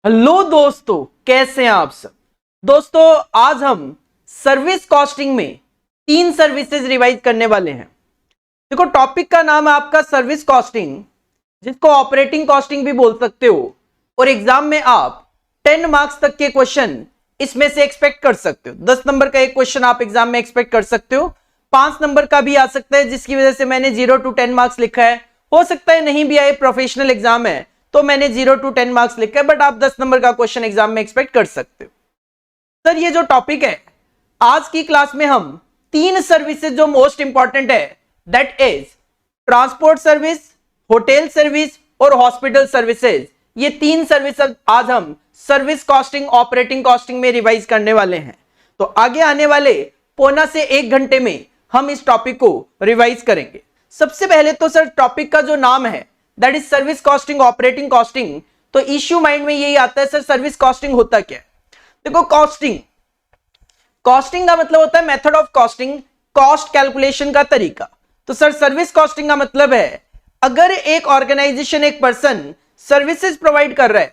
Hello दोस्तों, कैसे हैं आप सब। दोस्तों, आज हम सर्विस कॉस्टिंग में 3 सर्विसेज रिवाइज करने वाले हैं। देखो, टॉपिक का नाम है आपका सर्विस कॉस्टिंग, जिसको ऑपरेटिंग कॉस्टिंग भी बोल सकते हो। और एग्जाम में आप 10 मार्क्स तक के क्वेश्चन इसमें से एक्सपेक्ट कर सकते हो। 10 नंबर का एक क्वेश्चन आप एग्जाम में एक्सपेक्ट कर सकते हो। 5 नंबर का भी आ सकता है, जिसकी वजह से मैंने 0 to 10 मार्क्स लिखा है। हो सकता है नहीं भी आए, प्रोफेशनल एग्जाम है तो मैंने 0 to 10 मार्क्स लिखा है, बट आप 10 नंबर का क्वेश्चन एग्जाम में एक्सपेक्ट कर सकते हो। सर, ये जो टॉपिक है, आज की क्लास में हम 3 सर्विसेज जो मोस्ट इंपॉर्टेंट है, that is transport service, hotel service और हॉस्पिटल सर्विसेज, ये 3 सर्विसेज आज हम सर्विस कॉस्टिंग ऑपरेटिंग कॉस्टिंग में रिवाइज करने वाले हैं। तो आगे आने वाले पौना से 1 घंटे में हम इस टॉपिक को रिवाइज करेंगे। सबसे पहले तो सर, टॉपिक का जो नाम है that is service costing operating costing, तो इश्यू माइंड में यही आता है, सर सर्विस कॉस्टिंग होता क्या है। देखो, कॉस्टिंग का मतलब होता है method of costing, cost calculation का तरीका। तो सर, सर्विस कॉस्टिंग का मतलब है अगर एक ऑर्गेनाइजेशन, एक पर्सन सर्विसेज प्रोवाइड कर रहा है,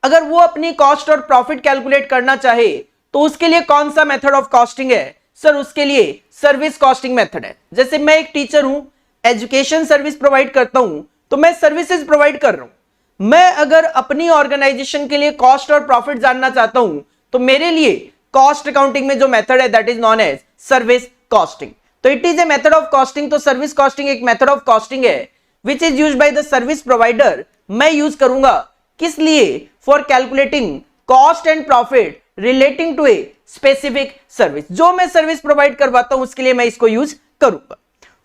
अगर वो अपनी कॉस्ट और प्रॉफिट कैलकुलेट करना चाहे तो उसके लिए कौन सा मेथड ऑफ कॉस्टिंग है। सर, उसके लिए सर्विस कॉस्टिंग मेथड है। जैसे मैं एक टीचर हूं, एजुकेशन सर्विस प्रोवाइड करता हूं, तो मैं सर्विसेज प्रोवाइड कर रहा हूं। मैं अगर अपनी ऑर्गेनाइजेशन के लिए कॉस्ट और प्रॉफिट जानना चाहता हूं तो मेरे लिए कॉस्ट अकाउंटिंग में जो मेथड है that is known as service costing. तो it is a method of costing. तो सर्विस कॉस्टिंग एक मेथड ऑफ कॉस्टिंग है which is used by the service provider. मैं यूज करूंगा किस लिए? For calculating cost and profit relating to a specific service. जो मैं सर्विस प्रोवाइड करवाता हूं उसके लिए मैं इसको यूज करूंगा।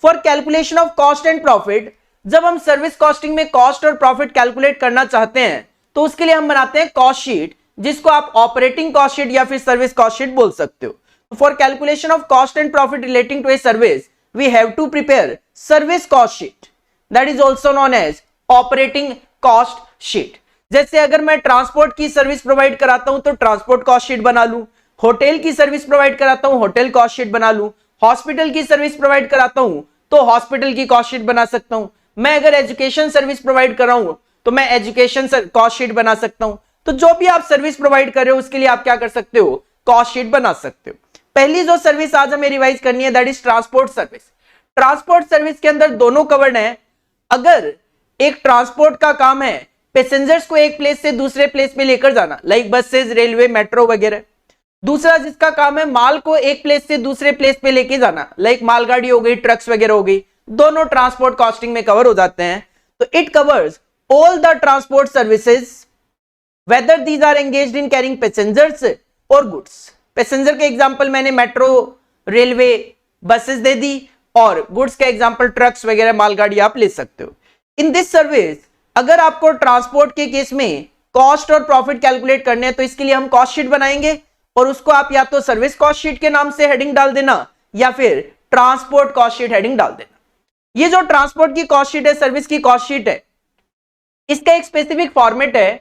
For calculation of cost and profit, जब हम सर्विस कॉस्टिंग में कॉस्ट और प्रॉफिट कैलकुलेट करना चाहते हैं तो उसके लिए हम बनाते हैं कॉस्ट शीट, जिसको आप ऑपरेटिंग कॉस्ट शीट या फिर सर्विस कॉस्ट शीट बोल सकते हो। For calculation of cost and profit relating to a service we have to prepare service cost sheet, that is also known as operating cost sheet. जैसे अगर मैं transport की service provide कराता हूं तो ट्रांसपोर्ट कॉस्ट शीट बना लूं, hotel की सर्विस प्रोवाइड कराता हूं होटल कॉस्ट शीट बना लूं, हॉस्पिटल की सर्विस प्रोवाइड कराता हूं तो हॉस्पिटल की कॉस्ट शीट बना सकता हूं। मैं अगर एजुकेशन सर्विस प्रोवाइड कर रहा हूं तो मैं एजुकेशन कॉस्ट शीट बना सकता हूं। तो जो भी आप सर्विस प्रोवाइड कर रहे हो उसके लिए आप क्या कर सकते हो? कॉस्ट शीट बना सकते हो। पहली जो सर्विस आज हमें रिवाइज करनी है that is transport service. Transport service के अंदर दोनों कवर्ड है। अगर एक ट्रांसपोर्ट का काम है पैसेंजर्स को एक प्लेस से दूसरे प्लेस में लेकर जाना, लाइक बसेस, रेलवे, मेट्रो वगैरह। दूसरा जिसका काम है माल को एक प्लेस से दूसरे प्लेस पे लेके जाना, लाइक मालगाड़ी हो गई, ट्रक्स वगैरह हो गई, दोनों ट्रांसपोर्ट कॉस्टिंग में कवर हो जाते हैं। तो it covers all the transport services whether these are engaged in carrying passengers और गुड्स। पैसेंजर के एग्जांपल मैंने मेट्रो, रेलवे, बसेस दे दी, और गुड्स का एग्जांपल ट्रक्स वगैरह, मालगाड़ी आप ले सकते हो। इन दिस सर्विस अगर आपको ट्रांसपोर्ट के केस में कॉस्ट और प्रॉफिट कैलकुलेट करने हैं तो इसके लिए हम कॉस्ट शीट बनाएंगे, और उसको आप या तो सर्विस कॉस्ट शीट के नाम से हेडिंग डाल देना या फिर ट्रांसपोर्ट कॉस्ट शीट हेडिंग डाल देना। ये जो ट्रांसपोर्ट की कॉस्ट शीट है, सर्विस की कॉस्ट शीट है, इसका एक स्पेसिफिक फॉर्मेट है।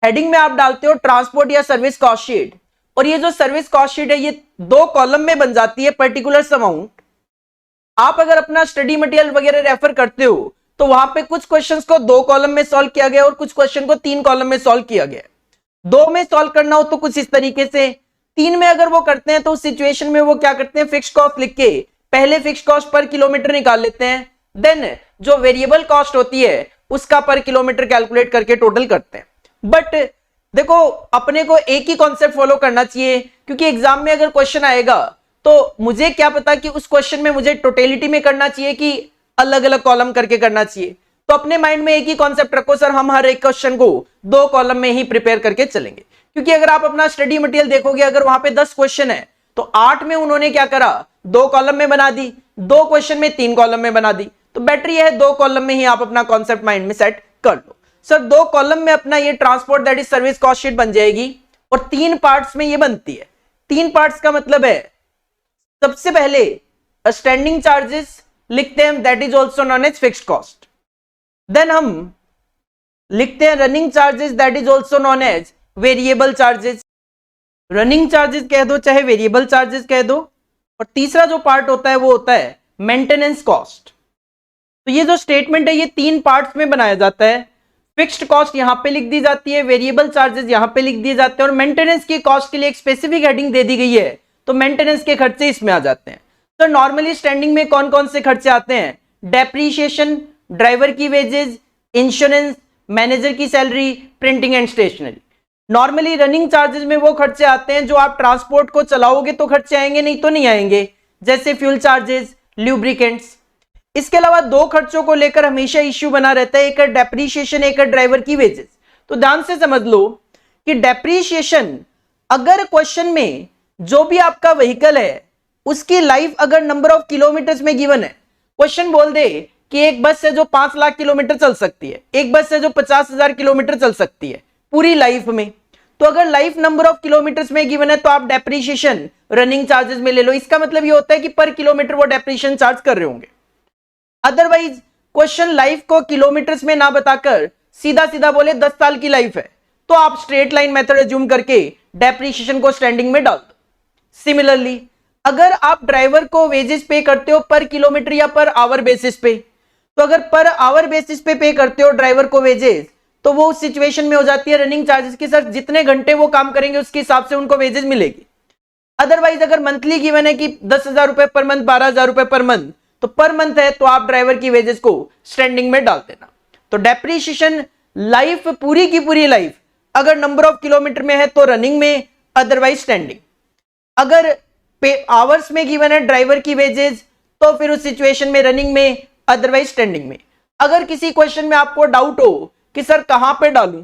हेडिंग में आप डालते हो ट्रांसपोर्ट या सर्विस कॉस्ट शीट, और ये जो सर्विस कॉस्ट शीट है ये 2 कॉलम में बन जाती है, पर्टिकुलर अमाउंट। आप अगर अपना स्टडी मटेरियल वगैरह रेफर करते हो तो वहां पे कुछ क्वेश्चंस को 2 कॉलम में सॉल्व किया गया और कुछ क्वेश्चन को 3 कॉलम में सॉल्व किया गया। 2 में सॉल्व करना हो तो कुछ इस तरीके से, 3 में अगर वो करते हैं तो उस सिचुएशन में वो क्या करते हैं, फिक्स कॉस्ट लिख के पहले फिक्स कॉस्ट पर किलोमीटर निकाल लेते हैं, देन जो वेरिएबल कॉस्ट होती है उसका पर किलोमीटर कैलकुलेट करके टोटल करते हैं। बट देखो, अपने को एक ही कॉन्सेप्ट फॉलो करना चाहिए, क्योंकि एग्जाम में अगर क्वेश्चन आएगा तो मुझे क्या पता कि उस क्वेश्चन में मुझे टोटलिटी में करना चाहिए कि अलग अलग कॉलम करके करना चाहिए। तो अपने माइंड में एक ही कॉन्सेप्ट रखो, सर हम हर एक क्वेश्चन को 2 कॉलम में ही प्रिपेयर करके चलेंगे। क्योंकि अगर आप अपना स्टडी मटेरियल देखोगे, अगर वहां पे 10 क्वेश्चन है तो 8 में उन्होंने क्या करा, 2 कॉलम में बना दी, 2 क्वेश्चन में 3 कॉलम में बना दी। तो बेटर यह है 2 कॉलम में ही आप अपना कॉन्सेप्ट माइंड में सेट कर लो। सर 2 कॉलम में अपना ये transport that is service cost sheet बन जाएगी, और 3 पार्ट्स में ये बनती है। 3 पार्ट्स का मतलब है, सबसे पहले स्टैंडिंग चार्जेस लिखते हैं, that is also known as fixed cost. Then हम लिखते हैं running charges, that is also known as variable charges. Running charges कह दो चाहे वेरिएबल चार्जेस कह दो। और तीसरा जो पार्ट होता है वो होता है मेंटेनेंस कॉस्ट। तो ये जो स्टेटमेंट है ये 3 पार्ट्स में बनाया जाता है। फिक्स्ड कॉस्ट यहां पे लिख दी जाती है, वेरिएबल चार्जेस यहां पे लिख दिए जाते हैं, और मेंटेनेंस की कॉस्ट के लिए एक स्पेसिफिक हेडिंग दे दी गई है, तो मेंटेनेंस के खर्चे इसमें आ जाते हैं। तो नॉर्मली स्टैंडिंग में कौन कौन से खर्चे आते हैं? डेप्रीशिएशन, ड्राइवर की वेजेस, इंश्योरेंस, मैनेजर की salary, printing and stationery. Normally running charges में वो खर्चे आते हैं जो आप ट्रांसपोर्ट को चलाओगे तो खर्चे आएंगे, नहीं तो नहीं आएंगे, जैसे फ्यूल चार्जेस, ल्यूब्रिकेंट्स। इसके अलावा दो खर्चों को लेकर हमेशा इश्यू बना रहता है, एक है डेप्रीशिएशन, एक है ड्राइवर की वेजेस। तो ध्यान से समझ लो कि डेप्रीशिएशन, अगर क्वेश्चन में जो भी आपका व्हीकल है उसकी लाइफ अगर नंबर ऑफ किलोमीटर्स में गिवन है, क्वेश्चन बोल दे कि एक बस है जो 5 लाख किलोमीटर चल सकती है, एक बस है जो 50,000 किलोमीटर चल सकती है पूरी लाइफ में, तो अगर लाइफ नंबर ऑफ किलोमीटर्स में गिवन है तो आप डेप्रीशिएशन रनिंग चार्जेस में ले लो। इसका मतलब ये होता है कि पर किलोमीटर वो डेप्रीशिएशन चार्ज कर रहे होंगे। अदरवाइज क्वेश्चन लाइफ को किलोमीटर्स में ना बताकर सीधा सीधा बोले 10 साल की लाइफ है, तो आप स्ट्रेट लाइन मेथड एज्यूम करके डेप्रीशिएशन को स्टैंडिंग में डाल दो। सिमिलरली अगर आप ड्राइवर को वेजेस पे करते हो पर किलोमीटर या पर आवर बेसिस पे, तो अगर पर आवर बेसिस पे करते हो ड्राइवर को वेजेस, तो वो उस सिचुएशन में हो जाती है रनिंग चार्जेस की, सर जितने घंटे वो काम करेंगे उसके हिसाब से उनको वेजेस मिलेगी। अदरवाइज अगर मंथली गिवन है कि 10,000 रुपए पर मंथ, 12,000 रुपए पर मंथ, तो पर मंथ है तो आप ड्राइवर की वेजेस को स्टैंडिंग में डाल देना। तो डेप्रीशिएशन लाइफ, पूरी की पूरी लाइफ, अगर नंबर ऑफ किलोमीटर में है तो रनिंग में, अदरवाइज स्टैंडिंग। अगर पे आवर्स में गिवन है ड्राइवर की वेजेस, तो फिर उस सिचुएशन में रनिंग में, अदरवाइज स्टैंडिंग में। अगर किसी क्वेश्चन में आपको डाउट हो कि सर कहां पे डालूं,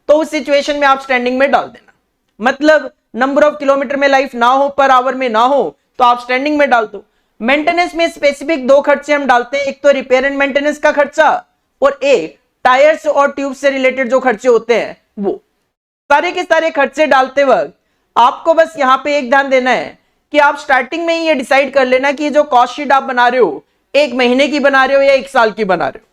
तो उस सिचुएशन में आप स्टैंडिंग में डाल देना। मतलब नंबर ऑफ किलोमीटर में लाइफ ना हो, पर आवर में ना हो, तो आप स्टैंडिंग में डाल दो। मेंटेनेंस में स्पेसिफिक दो खर्चे हम डालते हैं, एक तो रिपेयर एंड मेंटेनेंस का खर्चा, और एक टायर्स और ट्यूब से रिलेटेड जो खर्चे होते हैं वो। सारे के सारे खर्चे डालते वक्त आपको बस यहां पे एक ध्यान देना है कि आप स्टार्टिंग में ही ये डिसाइड कर लेना कि ये जो कॉस्ट शीट आप बना रहे हो, एक महीने की बना रहे हो या एक साल की बना रहे हो।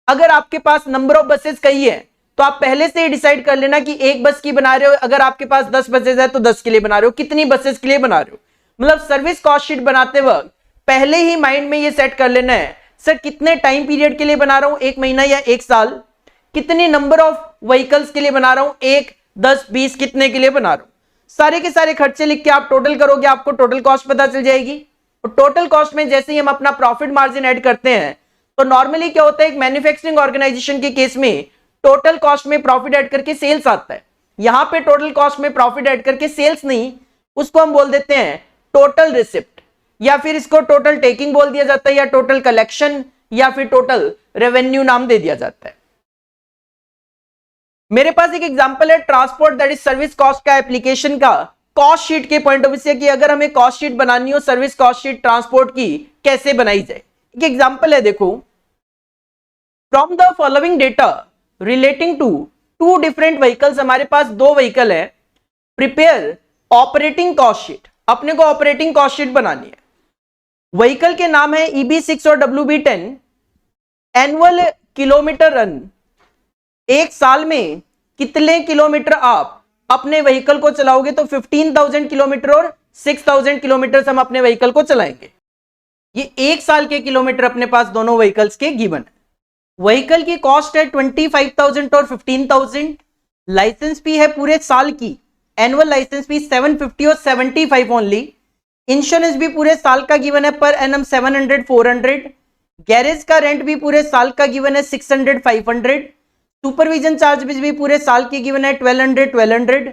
अगर आपके पास नंबर ऑफ बसेस कई है तो आप पहले से ही डिसाइड कर लेना कि एक बस की बना रहे हो, अगर आपके पास 10 बसेस है तो 10 के लिए बना रहे हो, कितनी बसेस के लिए बना रहे हो। मतलब सर्विस कॉस्ट शीट बनाते वक्त पहले ही माइंड में ये सेट कर लेना है, सर कितने टाइम पीरियड के लिए बना रहा हूं, एक महीना या एक साल, कितनी नंबर ऑफ व्हीकल्स के लिए बना रहा हूं, 1, 10, 20, कितने के लिए बना रहा हूं। सारे के सारे खर्चे लिख के आप टोटल करोगे, आपको टोटल कॉस्ट पता चल जाएगी। और टोटल कॉस्ट में जैसे ही हम अपना प्रॉफिट मार्जिन ऐड करते हैं, तो नॉर्मली क्या होता है, एक मैन्युफैक्चरिंग ऑर्गेनाइजेशन के केस में टोटल कॉस्ट में प्रॉफिट ऐड करके सेल्स आता है। यहां पे टोटल कॉस्ट में प्रॉफिट ऐड करके सेल्स नहीं, उसको हम बोल देते हैं टोटल रिसिप्ट, या फिर इसको टोटल टेकिंग बोल दिया जाता है, या टोटल कलेक्शन, या फिर टोटल रेवेन्यू नाम दे दिया जाता है। मेरे पास एक एग्जांपल है transport that is service cost का एप्लीकेशन का, कॉस्ट शीट के पॉइंट ऑफ व्यू से, कि अगर हमें कॉस्ट शीट बनानी हो सर्विस कॉस्ट शीट ट्रांसपोर्ट की, कैसे बनाई जाए। एक एग्जांपल है, देखो, from the following data relating to 2 different vehicles, हमारे पास 2 व्हीकल है, प्रिपेयर ऑपरेटिंग कॉस्ट शीट। अपने को ऑपरेटिंग कॉस्ट शीट बनानी है। व्हीकल के नाम है EB6 और WB10। एनुअल किलोमीटर रन, एक साल में कितने किलोमीटर आप अपने व्हीकल को चलाओगे, तो 15,000 किलोमीटर और 6,000 किलोमीटर हम अपने व्हीकल को चलाएंगे। ये एक साल के किलोमीटर अपने पास दोनों व्हीकल्स के गिवन है। व्हीकल की कॉस्ट है 25,000 और 15,000। लाइसेंस फी है पूरे साल की, एनुअल लाइसेंस फी 750 और 75 ओनली। इंश्योरेंस भी पूरे साल का गिवन है, पर एनम 700 400। गैरेज का रेंट भी पूरे साल का गिवन है, 600 500। सुपरविजन चार्जेस भी पूरे साल की गिवन है, 1200 1200।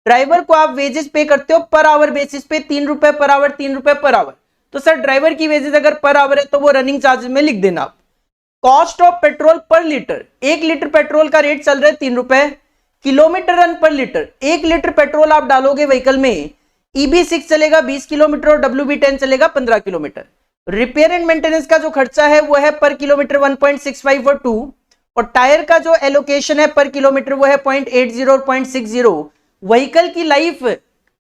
ड्राइवर को आप वेजेस पे करते हो पर आवर बेसिस पे, 3 रुपए पर आवर, 3 रुपए पर आवर। तो सर ड्राइवर की वेजेस अगर पर आवर है तो वो रनिंग चार्जेस में लिख देना आप। कॉस्ट ऑफ पेट्रोल पर लीटर, 1 लीटर पेट्रोल का रेट चल रहा है 3 रुपए। किलोमीटर रन पर लीटर, 1 लीटर पेट्रोल आप डालोगे व्हीकल में, EB6 चलेगा 20 किलोमीटर और WB10 चलेगा 15 किलोमीटर। रिपेयर एंड मेंटेनेंस का जो खर्चा है वो है पर किलोमीटर 1.65 और 2, और टायर का जो एलोकेशन है पर किलोमीटर वो है 0.80 और 0.60। व्हीकल की लाइफ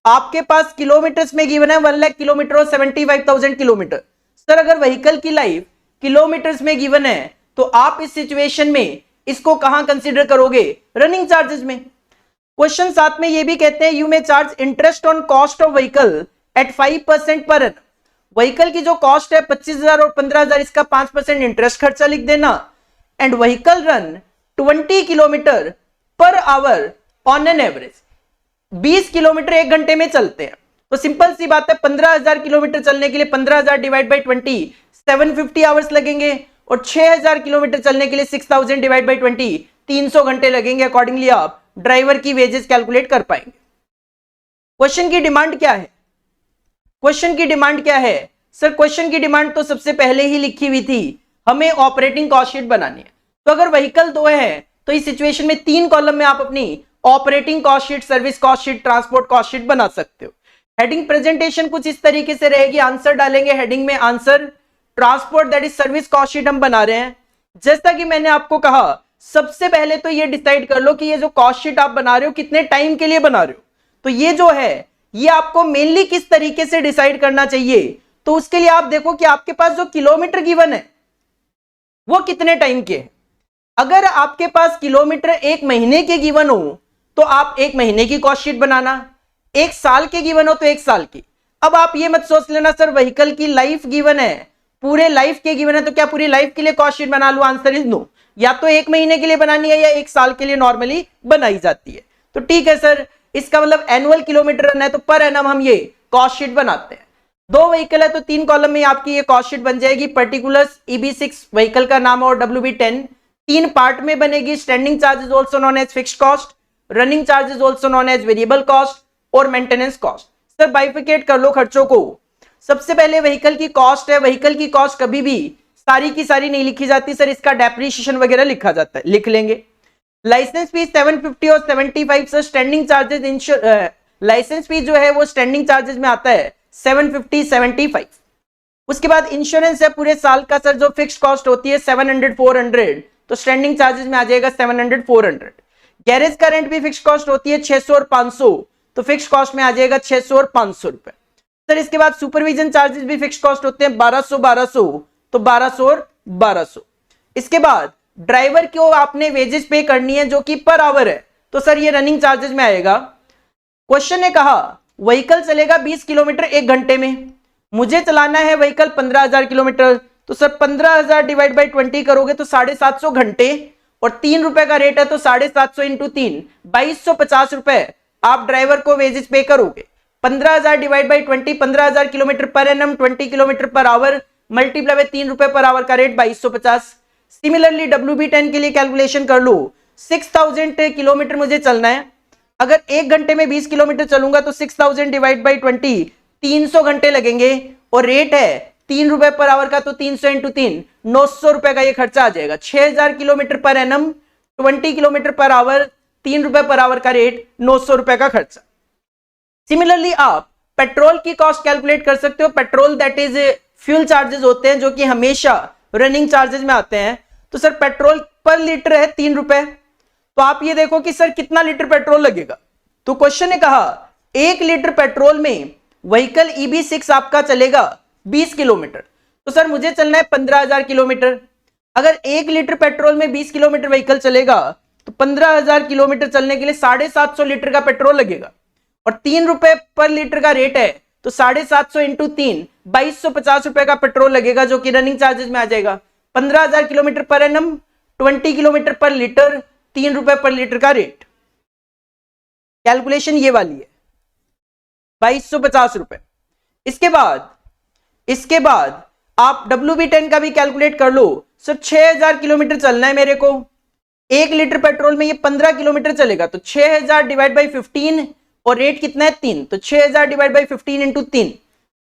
आपके पास किलोमीटर्स में गिवन है 1 लाख किलोमीटर और 75,000 किलोमीटर। सर अगर व्हीकल की लाइफ किलोमीटर्स में गिवन है तो आप इस सिचुएशन में इसको कहां कंसीडर करोगे, रनिंग चार्जेस में। क्वेश्चन 7 में ये भी कहते हैं, you may charge interest on cost of vehicle eight 5% per annum. Vehicle की जो कॉस्ट है 25,000 और 15,000, इसका 5% इंटरेस्ट खर्चा लिख देना। And vehicle run 20 kilometre per hour on an average, 20 kilometre एक घंटे में चलते हैं, तो सिंपल सी बात है 15,000 किलोमीटर चलने के लिए 15,000 डिवाइड बाई 20 750 आवर्स लगेंगे, और 6,000 किलोमीटर चलने के लिए 6,000 डिवाइड बाई 20 300 घंटे लगेंगे। अकॉर्डिंगली आप ड्राइवर की वेजेस कैलकुलेट कर पाएंगे। क्वेश्चन की डिमांड क्या है? क्वेश्चन की डिमांड क्या है सर? क्वेश्चन की डिमांड तो सबसे पहले ही लिखी हुई थी, हमें ऑपरेटिंग कॉस्ट शीट बनानी है। तो अगर व्हीकल 2 है तो इस सिचुएशन में 3 कॉलम में आप अपनी operating cost sheet, service cost sheet, transport cost sheet बना सकते हो। हेडिंग प्रेजेंटेशन कुछ इस तरीके से रहेगी, आंसर डालेंगे हेडिंग में, answer transport that is service cost sheet हम बना रहे हैं। जैसा कि मैंने आपको कहा, सबसे पहले तो ये डिसाइड कर लो कि ये जो कॉस्ट शीट आप बना रहे हो कितने टाइम के लिए बना रहे हो। तो ये जो है ये आपको मेनली किस तरीके से डिसाइड करना चाहिए, तो उसके लिए आप देखो कि आपके पास जो किलोमीटर गिवन है वो कितने टाइम के है। अगर आपके पास किलोमीटर 1 महीने के गिवन हो तो आप 1 महीने की कॉस्ट शीट बनाना, 1 साल के गिवन हो तो 1 साल की। अब आप ये मत सोच लेना सर व्हीकल की लाइफ गिवन है, पूरे लाइफ के गिवन है तो क्या पूरी लाइफ के लिए कॉस्ट शीट बना लूं? आंसर इज नो, या तो 1 महीने के लिए बनानी है या 1 साल के लिए नॉर्मली बनाई जाती है। तो ठीक है सर, इसका मतलब एनुअल किलोमीटर रन है तो पर एनम हम ये कॉस्ट शीट बनाते हैं। 2 व्हीकल है तो 3 कॉलम में आपकी ये कॉस्ट शीट बन जाएगी। पर्टिकुलर्स EB6 व्हीकल का नाम और WB10 3 पार्ट में बनेगी। Standing charges also known as fixed cost, running charges also known as variable cost और मेंटेनेंस कॉस्ट। सर बाइफिकेट कर लो खर्चों को। सबसे पहले व्हीकल की कॉस्ट है, व्हीकल की कॉस्ट कभी भी सारी की सारी नहीं लिखी जाती सर, इसका डेप्रिसिएशन वगैरह लिखा जाता है, लिख लेंगे। लाइसेंस फीस 750 और 75 sir, standing charges licence fees जो है वो स्टैंडिंग चार्जेस में आता है 750 75। उसके बाद इंश्योरेंस है पूरे साल का सर, जो फिक्स कॉस्ट होती है 700 400, तो स्टैंडिंग चार्जेस में आ जाएगा 700 400। गैरेज का रेंट भी फिक्स कॉस्ट होती है 600 और 500, तो फिक्स कॉस्ट में आ जाएगा 600 और 500 रुपए सर। इसके बाद सुपरविजन चार्जेस भी फिक्स कॉस्ट होते हैं 1200 तो 1200 और 1200। इसके बाद ड्राइवर को आपने वेजेस पे करनी है जो कि पर आवर है, तो सर ये रनिंग चार्जेस में आएगा। क्वेश्चन ने कहा व्हीकल चलेगा 20 किलोमीटर 1 घंटे में, मुझे चलाना है व्हीकल 15,000 किलोमीटर, तो सर 15,000 डिवाइड बाई 20 करोगे तो 750 घंटे, और 3 रुपए का रेट है तो 750 इंटू 3 2250 रुपए आप ड्राइवर को वेजेस पे करोगे। 15,000 divide by 20 15,000 kilometre per annum 20 kilometre per hour multiply by 3 रुपए पर आवर का रेट 2250। सिमिलरली WB10 के लिए कैलकुलेशन कर लो, 6000 किलोमीटर मुझे चलना है, अगर 1 घंटे में 20 किलोमीटर चलूंगा तो 6000 डिवाइड बाई 20 300 घंटे लगेंगे, और रेट है 3 रुपए पर आवर का, तो 300 इंटू 3 900 रुपए का ये खर्चा आ जाएगा। 6000 kilometre per annum 20 kilometre per hour 3 रुपए पर आवर का रेट 900 रुपए का खर्चा। सिमिलरली आप पेट्रोल की कॉस्ट कैलकुलेट कर सकते हो। Petrol that is fuel charges होते हैं जो कि हमेशा रनिंग चार्जेस में आते हैं, तो सर पेट्रोल पर लीटर है 3 रुपए, तो आप ये देखो कि सर कितना लीटर पेट्रोल लगेगा। तो क्वेश्चन ने कहा 1 लीटर पेट्रोल में व्हीकल EB6 आपका चलेगा 20 किलोमीटर, तो सर मुझे चलना है 15,000 किलोमीटर। अगर 1 लीटर पेट्रोल में 20 किलोमीटर व्हीकल चलेगा तो 15,000 किलोमीटर चलने के लिए 750 लीटर का पेट्रोल लगेगा, और 3 रुपए पर लीटर का रेट है तो 750 इंटू 3 2250 रुपए का पेट्रोल लगेगा, जो कि रनिंग चार्जेस में आ जाएगा। 15,000 किलोमीटर पर एनम 20 किलोमीटर पर लीटर 3 रुपए पर लीटर का रेट, कैलकुलेशन ये वाली है 2250 रुपए। इसके बाद आप WB10 का भी कैलकुलेट कर लो। सर 6000 किलोमीटर चलना है मेरे को, 1 लीटर पेट्रोल में ये 15 किलोमीटर चलेगा, तो 6000 डिवाइड बाई 15 और रेट कितना है 3, तो 6000 डिवाइड बाई 15 इंटू 3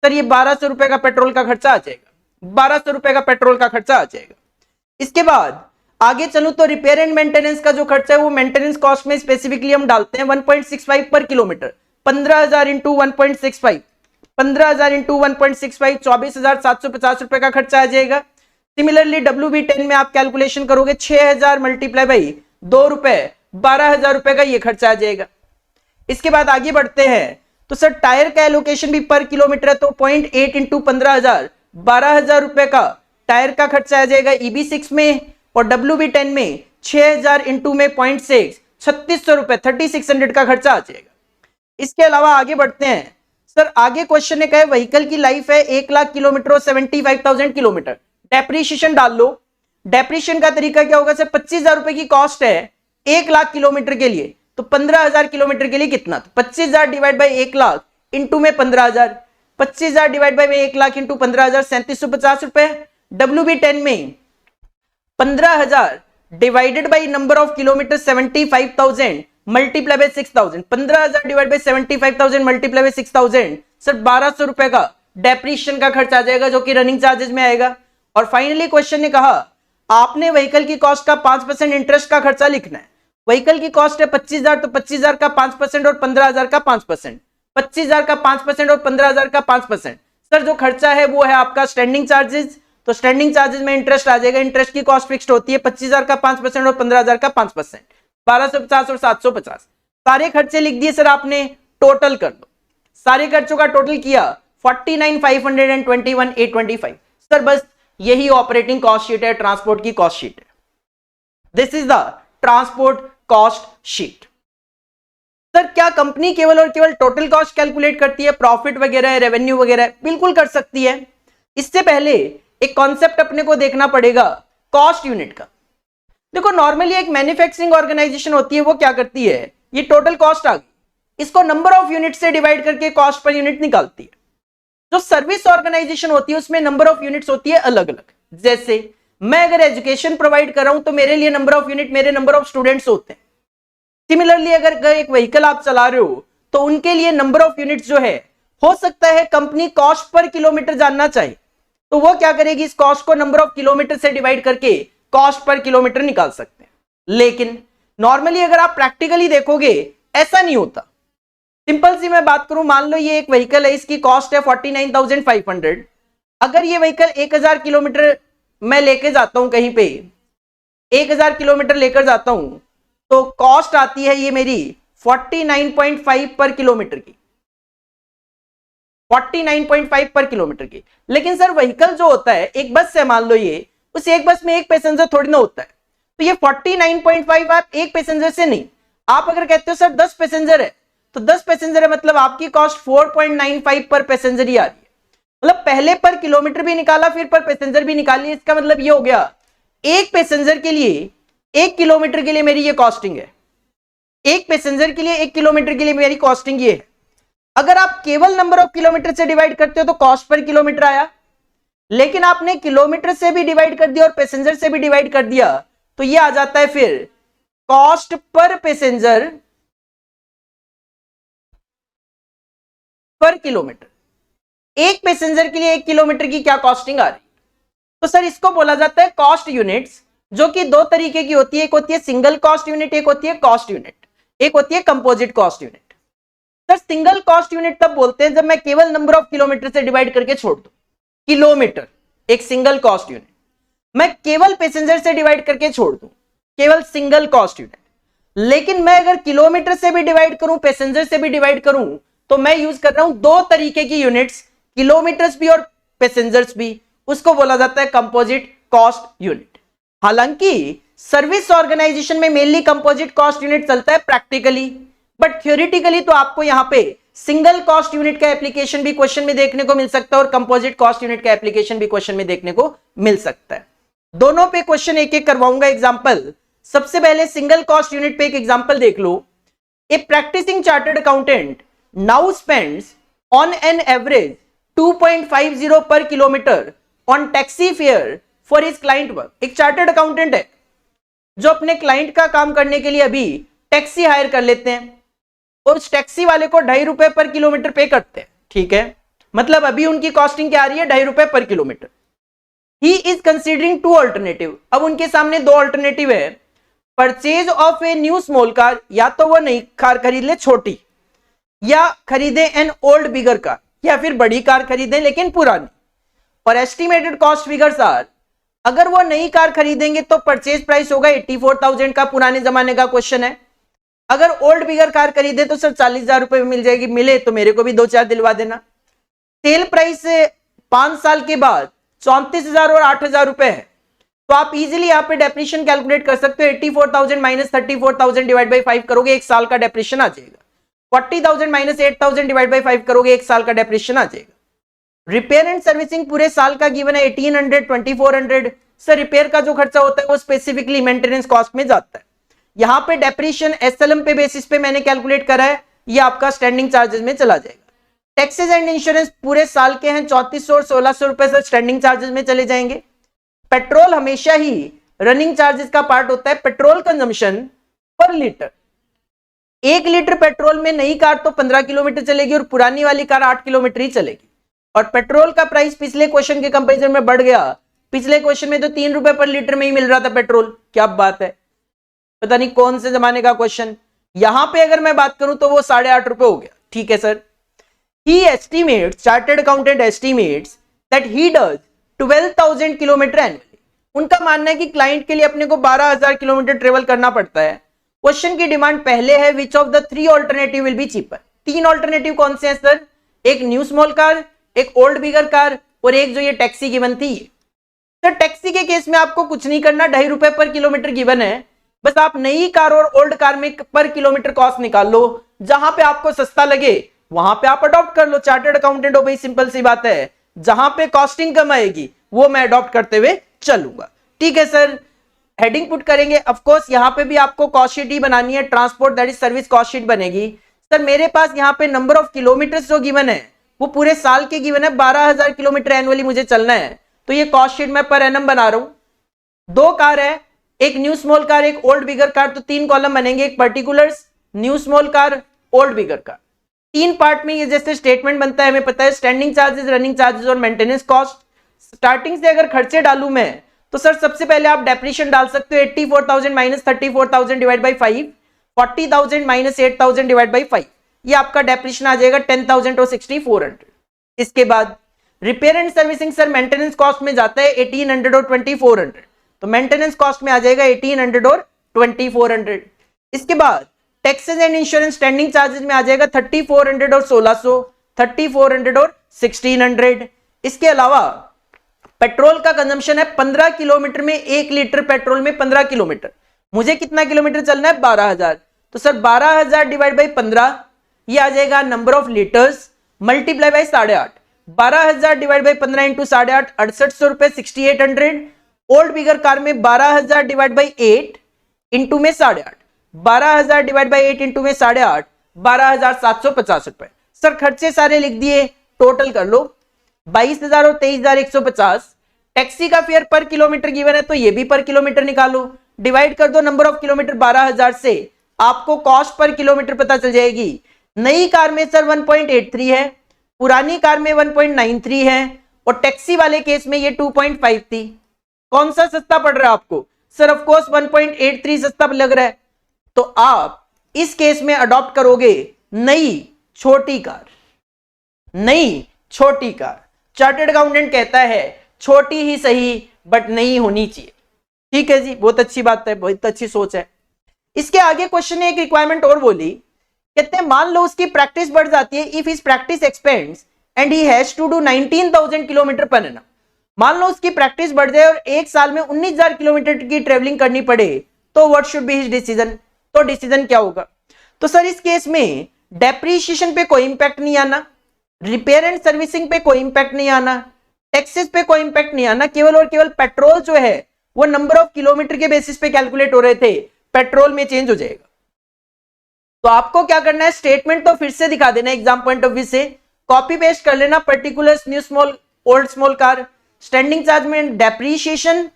सर ये 1200 रुपए का पेट्रोल का खर्चा आ जाएगा, 1200 रुपए का पेट्रोल का खर्चा आ जाएगा। इसके बाद आगे चलूं तो रिपेयर एंड मेंटेनेंस का जो खर्चा है वो मेंटेनेंस कॉस्ट में स्पेसिफिकली हम डालते हैं 1.65 पर किलोमीटर। 15,000 इंटू 1.65 15,000 इंटू 1.65 24,750 रुपए का खर्चा आ जाएगा। सिमिलरली WB10 में आप कैलकुलेशन करोगे 6000 मल्टीप्लाई बाई 2 रुपए 12,000 रुपए का ये खर्चा आ जाएगा। इसके बाद आगे बढ़ते हैं तो सर टायर का एलोकेशन भी पर किलोमीटर है, तो 0.8 इंटू 15,000 12,000 रुपए का टायर का खर्चा आ जाएगा EB6 में, और WB10 में 6000 इंटू में 0.6 3600 रुपए 3600 का खर्चा आ जाएगा। इसके अलावा आगे बढ़ते हैं सर, आगे क्वेश्चन ने कहा व्हीकल की लाइफ है 1 लाख किलोमीटर और 75,000 किलोमीटर, डेप्रिसिएशन डाल लो। डेप्रिशिएशन का तरीका क्या होगा सर? 25,000 रुपए की कॉस्ट है 1 लाख किलोमीटर के लिए, तो 15,000 किलोमीटर के लिए कितना? तो 25,000 डिवाइड बाई 1 लाख इंटू में 15,000, 25,000 डिवाइड बाई 1 लाख इंटू 15,000, 3750 रुपए। WB10 में 15,000 divided by number of kilometre 75,000 multiply by 6,000, 15,000 divide by 75,000 multiply by 6,000, sir 1,200 रुपए का डेप्रिशिएशन का खर्च आ जाएगा, जो कि रनिंग चार्जेस में आएगा। और फाइनली क्वेश्चन ने कहा आपने व्हीकल की कॉस्ट का 5% इंटरेस्ट का खर्चा लिखना है। व्हीकल की कॉस्ट है 25,000, तो 25,000 का 5% और 15,000 का 5%, 25,000 का 5% और 15,000 का 5%। सर जो खर्चा है वो है आपका स्टैंडिंग चार्जेस, तो स्टैंडिंग चार्जेस में इंटरेस्ट आ जाएगा। इंटरेस्ट की कॉस्ट फिक्स्ड होती है 25,000 का 5% और 15,000 का 5%, 1,250 और 750। सारे खर्चे लिख दिए सर आपने, टोटल कर दो। सारे खर्चों का टोटल किया 49,521,825। सर बस यही ऑपरेटिंग कॉस्ट शीट है, ट्रांसपोर्ट की कॉस्ट शीट है। This is the transport cost sheet. Sir क्या कंपनी केवल और केवल टोटल कॉस्ट कैलकुलेट करती है, प्रॉफिट वगैरह रेवेन्यू वगैरह? बिल्कुल कर सकती है। इससे पहले एक कॉन्सेप्ट अपने को देखना पड़ेगा कॉस्ट यूनिट का। देखो नॉर्मली एक मैन्युफैक्चरिंग ऑर्गेनाइजेशन होती है, वो क्या करती है, ये टोटल कॉस्ट आ गई, इसको नंबर ऑफ यूनिट से डिवाइड करके कॉस्ट पर यूनिट निकालती है। जो सर्विस ऑर्गेनाइजेशन होती है उसमें नंबर ऑफ यूनिट्स होती है अलग अलग। जैसे मैं अगर एजुकेशन प्रोवाइड कर रहा हूं तो मेरे लिए नंबर ऑफ यूनिट मेरे नंबर ऑफ स्टूडेंट्स होते हैं। सिमिलरली अगर एक व्हीकल आप चला रहे हो तो उनके लिए नंबर ऑफ यूनिट्स जो है, हो सकता है कंपनी कॉस्ट पर किलोमीटर जानना चाहे, तो वो क्या करेगी, इस कॉस्ट को नंबर ऑफ किलोमीटर से डिवाइड करके कॉस्ट पर किलोमीटर निकाल सकते हैं। लेकिन नॉर्मली अगर आप प्रैक्टिकली देखोगे ऐसा नहीं होता। सिंपल सी मैं बात करूं, मान लो ये एक व्हीकल है, इसकी कॉस्ट है 49,500। अगर ये व्हीकल 1,000 किलोमीटर मैं लेके जाता हूं कहीं पे, 1,000 किलोमीटर लेकर जाता हूं, तो कॉस्ट आती है ये मेरी 49.5 पर किलोमीटर की, 49.5 पर किलोमीटर की। लेकिन सर व्हीकल जो होता है, एक बस है मान लो ये, उस एक बस में एक पैसेंजर थोड़ी ना होता है, तो ये 49.5 आप एक पैसेंजर से नहीं, आप अगर कहते हो सर 10 पैसेंजर है, तो 10 पैसेंजर है मतलब आपकी कॉस्ट 4.95 पर पैसेंजर ही आ रही है। मतलब पहले पर किलोमीटर भी निकाला, फिर पर पैसेंजर भी निकाली। इसका मतलब ये हो गया एक पैसेंजर के लिए 1 किलोमीटर के लिए मेरी ये कॉस्टिंग है, एक पैसेंजर के लिए 1 किलोमीटर के लिए मेरी कॉस्टिंग ये है। अगर आप केवल नंबर ऑफ किलोमीटर से डिवाइड करते हो तो कॉस्ट पर किलोमीटर आया, लेकिन आपने किलोमीटर से भी डिवाइड कर दिया और पैसेंजर से भी डिवाइड कर दिया, तो ये आ जाता है फिर cost per passenger per kilometre. एक पैसेंजर के लिए 1 किलोमीटर की क्या कॉस्टिंग आ रही, तो सर इसको बोला जाता है कॉस्ट यूनिट्स, जो कि दो तरीके की होती है, एक होती है सिंगल कॉस्ट यूनिट, एक होती है कॉस्ट यूनिट, एक होती है composite cost unit. Sir single cost unit तब बोलते हैं जब मैं केवल नंबर ऑफ किलोमीटर से डिवाइड करके छोड़ दूं, किलोमीटर एक सिंगल कॉस्ट यूनिट, मैं केवल पैसेंजर से डिवाइड करके छोड़ दूं, केवल सिंगल कॉस्ट यूनिट। लेकिन मैं अगर किलोमीटर से भी डिवाइड करूं, पैसेंजर से भी डिवाइड करूं, तो मैं यूज कर रहा हूं दो तरीके की यूनिट्स, किलोमीटर्स भी और पैसेंजर्स भी, उसको बोला जाता है कंपोजिट कॉस्ट यूनिट। हालांकि सर्विस ऑर्गेनाइजेशन में मेनली कंपोजिट कॉस्ट यूनिट चलता है प्रैक्टिकली, बट थ्योरेटिकली तो आपको यहां पे सिंगल कॉस्ट यूनिट का एप्लीकेशन भी क्वेश्चन में देखने को मिल सकता है और कंपोजिट कॉस्ट यूनिट का एप्लीकेशन भी क्वेश्चन में देखने को मिल सकता है। दोनों पे क्वेश्चन एक एक करवाऊंगा एग्जांपल। सबसे पहले सिंगल कॉस्ट यूनिट पे एक एग्जांपल देख लो। A practicing chartered accountant now spends on an average 2.50 per kilometer on taxi fare for his client work. एक चार्टर्ड अकाउंटेंट है जो अपने क्लाइंट का काम करने के लिए अभी टैक्सी हायर कर लेते हैं और उस टैक्सी वाले को 2.5 रुपए पर किलोमीटर पे करते हैं, ठीक है, मतलब अभी उनकी कॉस्टिंग क्या आ रही है, 2.5 रुपए पर kilometre. He is considering 2 alternative. अब उनके सामने 2 अल्टरनेटिव है, purchase of a new small car, या तो वो नई कार खरीद ले छोटी, या खरीदे एन ओल्ड बिगर कार, या फिर बड़ी कार खरीदें लेकिन पुरानी। और एस्टिमेटेड कॉस्ट फिगर्स आर, अगर वो नई कार खरीदेंगे तो परचेज प्राइस होगा 84,000 का, पुराने जमाने का क्वेश्चन है। अगर ओल्ड बिगर कार खरीदे तो सर 40,000 रुपए में मिल जाएगी, मिले तो मेरे को भी 2-4 दिलवा देना। सेल प्राइस 5 साल के बाद 34,000 और 8,000 रुपए है, तो आप इजीली यहाँ पे डेप्रिशिएशन कैलकुलेट कर सकते हो। 84,000 माइनस 34,000 डिवाइड बाई 5 करोगे, एक साल का डेप्रिशिएशन आ जाएगा। 40,000 माइनस 8,000 डिवाइड बाई 5 करोगे, एक साल का डेप्रिशिएशन आ जाएगा। रिपेयर एंड सर्विसिंग पूरे साल का गिवन है 1800, 2400, सर रिपेयर का जो खर्चा होता है वो स्पेसिफिकली मेंटेनेंस कॉस्ट में जाता है। यहां पे डेप्रिशिएशन एसएलएम पे बेसिस पे मैंने कैलकुलेट करा है, ये आपका स्टैंडिंग चार्जेस में चला जाएगा। टैक्सेस एंड इंश्योरेंस पूरे साल के हैं 3400 और 1600 रुपए से स्टैंडिंग चार्जेस में चले जाएंगे। पेट्रोल हमेशा ही रनिंग चार्जेस का पार्ट होता है। पेट्रोल कंजम्पशन पर लीटर, 1 लीटर पेट्रोल में नई कार तो 15 किलोमीटर चलेगी और पुरानी वाली कार 8 किलोमीटर ही चलेगी। और पेट्रोल का प्राइस पिछले क्वेश्चन के कंपैरिजन में बढ़ गया। पिछले क्वेश्चन में तो 3 रुपए पर लीटर में ही मिल रहा था पेट्रोल, क्या बात है, पता नहीं कौन से जमाने का क्वेश्चन। यहां पे अगर मैं बात करूं तो वो 8.5 रुपए हो गया। ठीक है sir. He estimates, chartered accountant estimates that he does 12,000 kilometre annually. उनका मानना है कि क्लाइंट के लिए अपने को 12,000 किलोमीटर ट्रेवल करना पड़ता है। क्वेश्चन की डिमांड पहले है which of the 3 alternative will be cheaper. 3 alternative कौन से हैं सर? एक न्यू स्मॉल कार, एक ओल्ड बिगर कार और एक जो ये टैक्सी गिवन थी। सर टैक्सी के केस में आपको कुछ नहीं करना, 2.5 रुपए पर किलोमीटर गिवन है, बस आप नई कार और ओल्ड कार में पर किलोमीटर कॉस्ट निकाल लो, जहां पे आपको सस्ता लगे वहां पे आप अडॉप्ट कर लो। चार्टर्ड अकाउंटेंट हो भाई, सिंपल सी बात है, जहां पे कॉस्टिंग कम आएगी वो मैं अडॉप्ट करते हुए चलूंगा। ठीक है सर। हेडिंग पुट करेंगे, ऑफ कोर्स यहां पे भी आपको कॉस्ट शीट ही बनानी है, transport that is service cost sheet बनेगी। सर मेरे पास यहाँ पे नंबर ऑफ किलोमीटर जो गिवन है वो पूरे साल के गिवन है, 12,000 किलोमीटर एनुअली मुझे चलना है, तो ये कॉस्ट शीट मैं पर एनम बना रहा हूं। 2 कार है, एक न्यू स्मॉल कार, एक ओल्ड बिगर कार, तो 3 कॉलम बनेंगे, एक particulars, new small car, old bigger car. 3 part में ये जैसे स्टेटमेंट बनता है, हमें पता है स्टैंडिंग चार्जेस, रनिंग चार्जेस और मेंटेनेंस कॉस्ट। स्टार्टिंग से अगर खर्चे डालूं मैं तो सर सबसे पहले आप डेप्रिशिएशन डाल सकते हो, 84,000 minus 34,000 divide by 5, 40,000 minus 8,000 divide by 5, ये आपका डेप्रिशिएशन आ जाएगा 10,000 और 6,400। इसके बाद repair and servicing, sir maintenance cost में जाता है 1,800 और 2,400, तो मेंटेनेंस कॉस्ट में आ जाएगा 1,800 और 2,400। इसके बाद taxes and insurance standing charges में आ जाएगा 3,400 और 1,600, 3,400 और 1,600। इसके अलावा पेट्रोल का कंजम्पशन है 15 किलोमीटर में, 1 लीटर पेट्रोल में 15 किलोमीटर, मुझे कितना किलोमीटर चलना है? 12,000, तो सर 12,000 डिवाइड बाई 15, ये आ जाएगा number of litres multiply by 8.5, 12,000 divide by 15 into 8.5, 6,800 रुपए, 6,800। ओल्ड बिगर कार में 12,000 डिवाइड बाई 8 इंटू में 8.5, 12,000 डिवाइड बाई 8 इंटू में 8.5, 12,750 रुपए। सर खर्चे सारे लिख दिए, टोटल कर लो 22,000 और 23,150। टैक्सी का फेयर पर किलोमीटर गिवन है तो ये भी पर किलोमीटर निकालो, डिवाइड कर दो नंबर ऑफ किलोमीटर 12,000 से, आपको कॉस्ट पर किलोमीटर पता चल जाएगी। नई कार में सर 1.83 है, पुरानी कार में 1.93 है और टैक्सी वाले केस में ये 2.5 थी। कौन सा सस्ता पड़ रहा है आपको? सर ऑफ कोर्स 1.83 सस्ता लग रहा है, तो आप इस केस में अडॉप्ट करोगे नई छोटी कार। नई छोटी कार, चार्टर्ड अकाउंटेंट कहता है छोटी ही सही बट नई होनी चाहिए। ठीक है जी, बहुत अच्छी बात है, बहुत अच्छी सोच है। इसके आगे क्वेश्चन ने एक रिक्वायरमेंट और बोली, कहते हैं मान लो उसकी प्रैक्टिस बढ़ जाती है, if his practice expands and he has to do 19,000 kilometre per annum. मान लो उसकी प्रैक्टिस बढ़ जाए और एक साल में 19,000 किलोमीटर की ट्रेवलिंग करनी पड़े, तो what should be his decision? तो डिसीजन क्या होगा? तो सर इस केस में डेप्रीशिएशन पे कोई इंपैक्ट नहीं आना, रिपेयर एंड सर्विसिंग पे कोई इंपैक्ट नहीं आना, टैक्सेस पे कोई इंपैक्ट नहीं आना, केवल और केवल पेट्रोल जो है वो नंबर ऑफ किलोमीटर के बेसिस पे कैलकुलेट हो रहे थे, पेट्रोल में चेंज हो जाएगा। तो आपको क्या करना है, स्टेटमेंट तो फिर से दिखा देना एग्जाम पॉइंट ऑफ व्यू से, कॉपी पेस्ट कर लेना, particulars, new small, old small car, standing charge में डेप्रीशिएशन,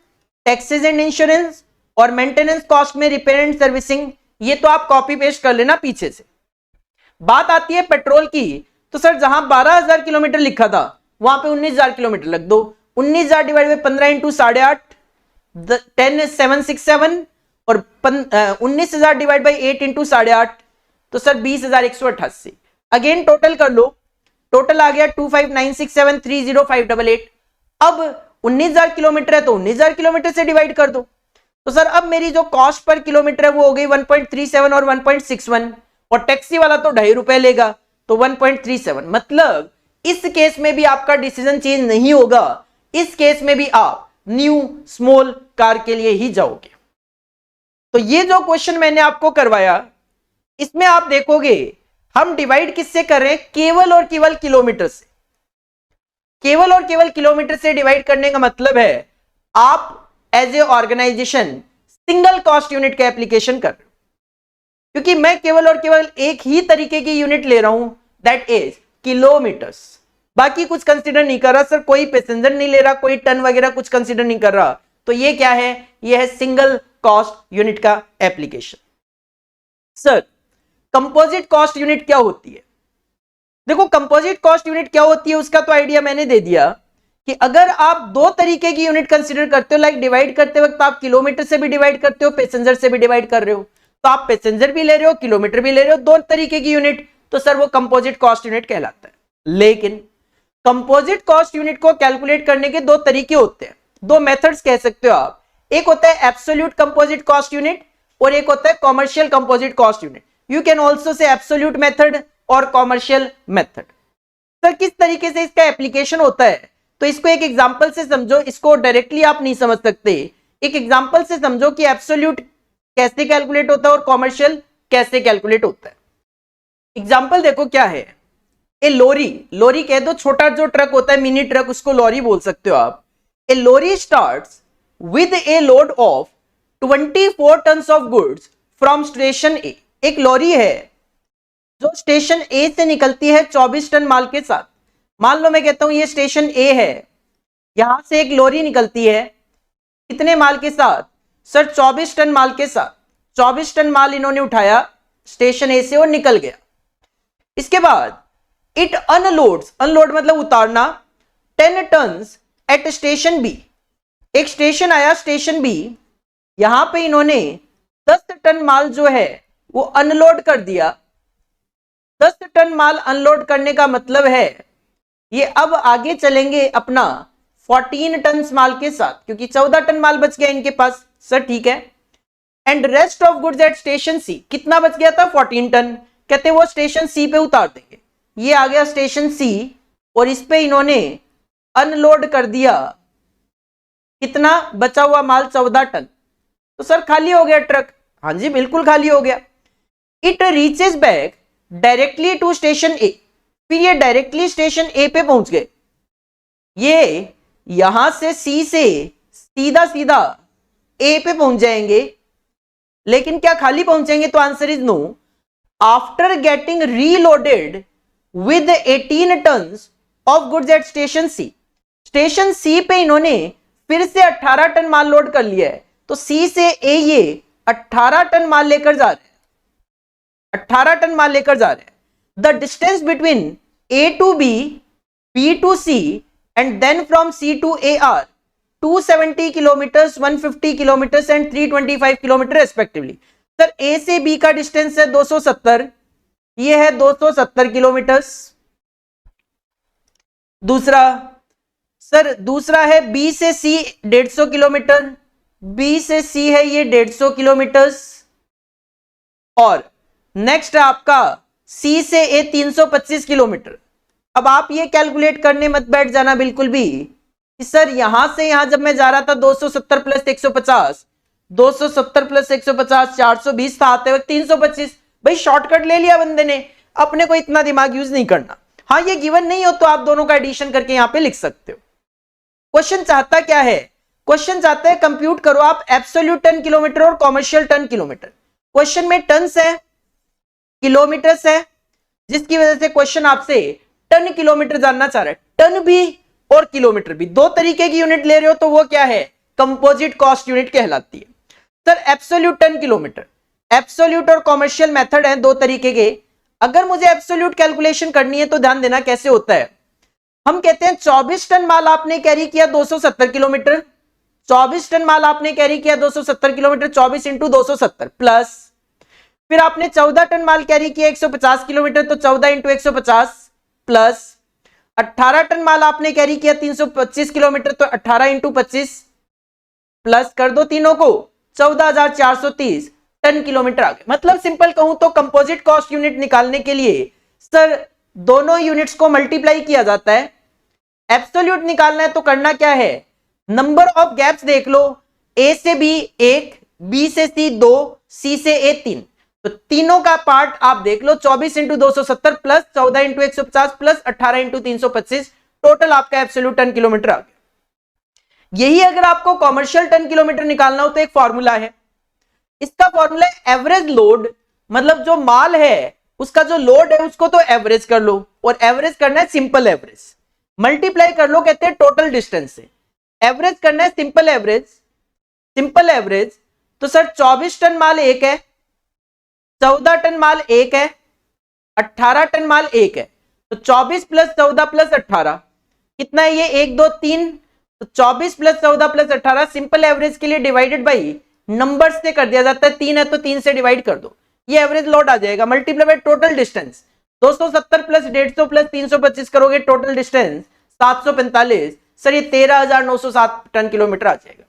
टैक्सेस एंड इंश्योरेंस और मेंटेनेंस कॉस्ट में रिपेयर एंड सर्विसिंग, ये तो आप कॉपी पेस्ट कर लेना पीछे से। बात आती है पेट्रोल की, तो सर जहां 12,000 किलोमीटर लिखा था वहां पे 19,000 किलोमीटर लग दो, 19,000 डिवाइड बाई 15 इंटू 8.5, 10,767 और 19,000 डिवाइड बाई 8 इंटू 8.5, तो सर 20,188। अगेन टोटल कर लो, टोटल आ गया 2596730588। अब 19,000 किलोमीटर है तो 19,000 किलोमीटर से डिवाइड कर दो, तो सर अब मेरी जो कॉस्ट पर किलोमीटर है वो हो गई 1.37 और 1.61, और टैक्सी वाला तो 2.5 रुपए लेगा, तो 1.37। मतलब इस केस में भी आपका डिसीजन चेंज नहीं होगा, इस केस में भी आप न्यू स्मॉल कार के लिए ही जाओगे। तो ये जो क्वेश्चन मैंने आपको करवाया, इसमें आप देखोगे हम डिवाइड किससे कर रहे हैं? केवल और केवल किलोमीटर से। केवल और केवल किलोमीटर से डिवाइड करने का मतलब है आप as a organisation single cost unit का एप्लीकेशन कर रहे हो, क्योंकि मैं केवल और केवल एक ही तरीके की यूनिट ले रहा हूं, दैट इज किलोमीटर्स, बाकी कुछ कंसीडर नहीं कर रहा सर, कोई पैसेंजर नहीं ले रहा, कोई टन वगैरह कुछ कंसीडर नहीं कर रहा, तो ये क्या है, ये है सिंगल कॉस्ट यूनिट का application. Sir composite cost unit क्या होती है? देखो कंपोजिट कॉस्ट यूनिट क्या होती है उसका तो आइडिया मैंने दे दिया कि अगर आप दो तरीके की यूनिट कंसीडर करते हो, लाइक डिवाइड करते वक्त आप किलोमीटर से भी डिवाइड करते हो, पैसेंजर से भी डिवाइड कर रहे हो, तो आप पैसेंजर भी ले रहे हो, किलोमीटर भी ले रहे हो, दो तरीके की यूनिट, तो सर वो कंपोजिट कॉस्ट यूनिट कहलाता है। लेकिन कंपोजिट कॉस्ट यूनिट को कैलकुलेट करने के दो तरीके होते हैं, दो मेथड्स कह सकते हो आप, एक होता है एब्सोल्यूट कंपोजिट कॉस्ट यूनिट और एक होता है commercial composite cost unit. You can also say absolute method और कॉमर्शियल मेथड। सर किस तरीके से इसका एप्लीकेशन होता है, तो इसको एक एग्जांपल से समझो, इसको डायरेक्टली आप नहीं समझ सकते, एक एग्जांपल से समझो कि एब्सोल्यूट कैसे कैलकुलेट होता है और कॉमर्शियल कैसे कैलकुलेट होता है। एग्जांपल देखो क्या है, ए लोरी, लोरी कह दो, छोटा जो ट्रक होता है मिनी ट्रक उसको लोरी बोल सकते हो आप। A lorry starts with a load of 24 tons of goods from station A. एक लॉरी है जो स्टेशन ए से निकलती है 24 टन माल के साथ। मान लो मैं कहता हूं ये स्टेशन ए है, यहां से एक लॉरी निकलती है, कितने माल के साथ सर, 24 टन माल के साथ। 24 टन माल इन्होंने उठाया स्टेशन ए से और निकल गया। इसके बाद इट अनलोड्स, अनलोड मतलब उतारना, 10 टन्स एट स्टेशन बी। एक स्टेशन आया स्टेशन बी, यहां पे इन्होंने 10 टन माल जो है वो अनलोड कर दिया। 10 टन माल अनलोड करने का मतलब है ये अब आगे चलेंगे अपना 14 टन माल के साथ, क्योंकि 14 टन माल बच गया इनके पास। सर ठीक है, and rest of goods at station C, कितना बच गया था 14 टन, कहते वो स्टेशन सी पे उतार देंगे। ये आ गया स्टेशन सी और इस पे इन्होंने अनलोड कर दिया, कितना बचा हुआ माल 14 टन, तो सर खाली हो गया ट्रक। हाँ जी बिल्कुल खाली हो गया। It reaches back directly to station A, फिर ये डायरेक्टली स्टेशन ए पे पहुंच गए। ये यहां से सी से सीधा सीधा ए पे पहुंच जाएंगे, लेकिन क्या खाली पहुंचेंगे, तो answer is no. After getting reloaded with 18 tons of goods at station C, station C पे इन्होंने फिर से 18 टन माल लोड कर लिया है, तो सी से ए ये 18 टन माल लेकर जा रहे हैं, 18 टन माल लेकर जा रहे हैं। The distance between A to B, B to C and then from C to A are 270 kilometers, 150 kilometers and 325 kilometer respectively. Sir A से बी का डिस्टेंस है 270, ये है 270 किलोमीटर्स। दूसरा सर, दूसरा है बी से सी 150 किलोमीटर, बी से सी है ये 150 किलोमीटर्स, और नेक्स्ट है आपका सी से ए 325 किलोमीटर। अब आप ये कैलकुलेट करने मत बैठ जाना बिल्कुल भी कि सर यहां से यहां जब मैं जा रहा था 270 प्लस 150, 270 प्लस 150 420 था, आते वक्त 325। भाई शॉर्टकट ले लिया बंदे ने, अपने को इतना दिमाग यूज नहीं करना। हाँ ये गिवन नहीं हो तो आप दोनों का एडिशन करके यहां पे लिख सकते हो। क्वेश्चन चाहता क्या है, क्वेश्चन चाहता है कंप्यूट करो आप एब्सोल्यूट टन किलोमीटर और कॉमर्शियल टन किलोमीटर। क्वेश्चन में टन्स है, किलोमीटर्स है, जिसकी वजह से क्वेश्चन आपसे टन किलोमीटर जानना चाह रहा है। टन भी और किलोमीटर भी दो तरीके की यूनिट ले रहे हो तो वो क्या है, कंपोजिट कॉस्ट यूनिट कहलाती है। Sir absolute tonne kilometre, absolute और कॉमर्शियल मेथड है दो तरीके के। अगर मुझे एब्सोल्यूट कैलकुलेशन करनी है तो ध्यान देना कैसे होता है। हम कहते हैं 24 टन माल आपने कैरी किया 270 किलोमीटर, 24 टन माल आपने कैरी किया 270 किलोमीटर, 24 इंटू 270 प्लस, फिर आपने 14 टन माल कैरी किया 150 किलोमीटर, तो 14 इंटू 150 प्लस 18 टन माल आपने कैरी किया 325 किलोमीटर, तो 18 इंटू 25 प्लस कर दो तीनों को, 14,430 टन किलोमीटर आ गए। मतलब सिंपल कहूं तो कंपोजिट कॉस्ट यूनिट निकालने के लिए सर दोनों यूनिट्स को मल्टीप्लाई किया जाता है। एब्सोल्यूट निकालना है तो करना क्या है, नंबर ऑफ गैप्स देख लो, ए से बी 1, बी से सी 2, सी से ए 3, तो तीनों का पार्ट आप देख लो 24 into 270 plus 14 into 150 plus 18 into 325, total आपका एब्सोल्यूट टन किलोमीटर आ गया। यही अगर आपको कॉमर्शियल टन किलोमीटर निकालना हो तो एक फॉर्मूला है, इसका फॉर्मूला है एवरेज लोड, मतलब जो माल है उसका जो लोड है उसको तो एवरेज कर लो, और एवरेज करना है सिंपल एवरेज, मल्टीप्लाई कर लो कहते हैं टोटल डिस्टेंस से, एवरेज करना है सिंपल एवरेज, सिंपल एवरेज। तो सर 24 टन माल एक है, 14 टन माल एक है, 18 टन माल एक है, तो 24 प्लस 14 प्लस 18 कितना है ये 1 2 3, तो 24 प्लस 14 प्लस 18 सिंपल एवरेज के लिए डिवाइडेड बाई नंबर्स से कर दिया जाता है, 3 है तो 3 से डिवाइड कर दो, ये एवरेज लोड आ जाएगा, multiply by total distance 270 plus 150 plus 325 करोगे टोटल डिस्टेंस 745, सर ये 13,907 टन किलोमीटर आ जाएगा।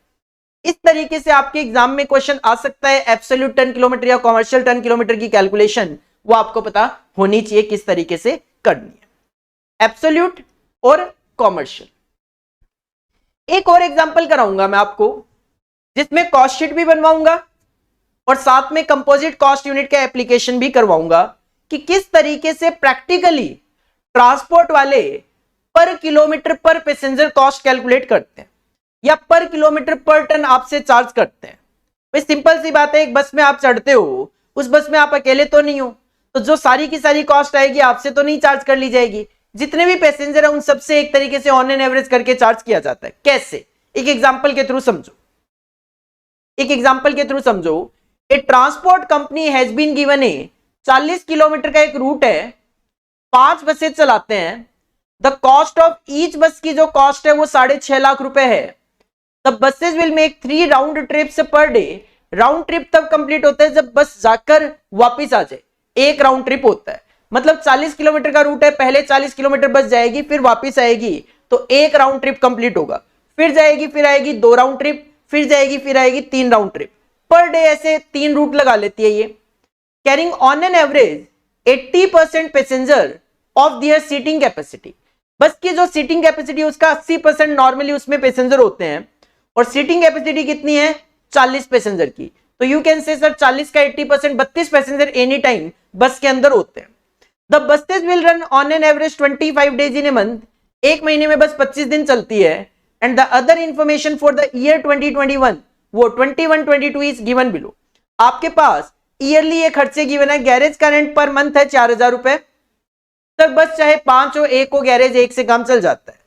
इस तरीके से आपके एग्जाम में क्वेश्चन आ सकता है, एब्सोल्यूट टन किलोमीटर या कॉमर्शियल टन किलोमीटर की कैलकुलेशन वो आपको पता होनी चाहिए किस तरीके से करनी है, एब्सोल्यूट और कॉमर्शियल। एक और एग्जांपल कराऊंगा मैं आपको जिसमें कॉस्ट शीट भी बनवाऊंगा और साथ में कंपोजिट कॉस्ट यूनिट का एप्लीकेशन भी करवाऊंगा कि किस तरीके से प्रैक्टिकली ट्रांसपोर्ट वाले पर किलोमीटर पर पैसेंजर कॉस्ट कैलकुलेट करते हैं या पर किलोमीटर पर टन आपसे चार्ज करते हैं। भाई सिंपल सी बात है, एक बस में आप चढ़ते हो, उस बस में आप अकेले तो नहीं हो, तो जो सारी की सारी कॉस्ट आएगी आपसे तो नहीं चार्ज कर ली जाएगी, जितने भी पैसेंजर है उन सबसे एक तरीके से ऑन एन एवरेज करके चार्ज किया जाता है। कैसे? एक एग्जांपल के थ्रू समझो, एक एग्जांपल के थ्रू समझो। A transport company has been given a 40 kilometer का एक रूट है, 5 बसें चलाते हैं, द कॉस्ट ऑफ ईच बस की जो कॉस्ट है वो 6.5 लाख रुपए है। The buses will make 3 round trips per day. Round trip तब कंप्लीट होता है जब बस जाकर वापस आ जाए, एक राउंड ट्रिप होता है, मतलब 40 किलोमीटर का रूट है, पहले 40 किलोमीटर बस जाएगी फिर वापस आएगी, तो एक राउंड ट्रिप कंप्लीट होगा, फिर जाएगी फिर आएगी 2 राउंड ट्रिप, फिर जाएगी फिर आएगी 3 राउंड ट्रिप पर डे, ऐसे 3 रूट लगा लेती है ये। Carrying on an average 80% passenger of their seating capacity. Bus की जो सीटिंग कैपेसिटी है उसका 80% नॉर्मली उसमें पैसेंजर होते हैं, और सीटिंग कैपेसिटी कितनी है 40 पैसेंजर की, तो यू कैन से सर 40 का 80% 32 पैसेंजर एनी टाइम बस के अंदर होते हैं। The buses will run on an average 25 days in a month. एक महीने में बस 25 दिन चलती है। And the other information for the year 2021 वो 21-22 इज गिवन बिलो। आपके पास ईयरली ये खर्चे गिवन है। गैरेज का रेंट पर मंथ है 4,000 रुपए, सर बस चाहे 5 हो, एक हो गैरेज, एक से काम चल जाता है।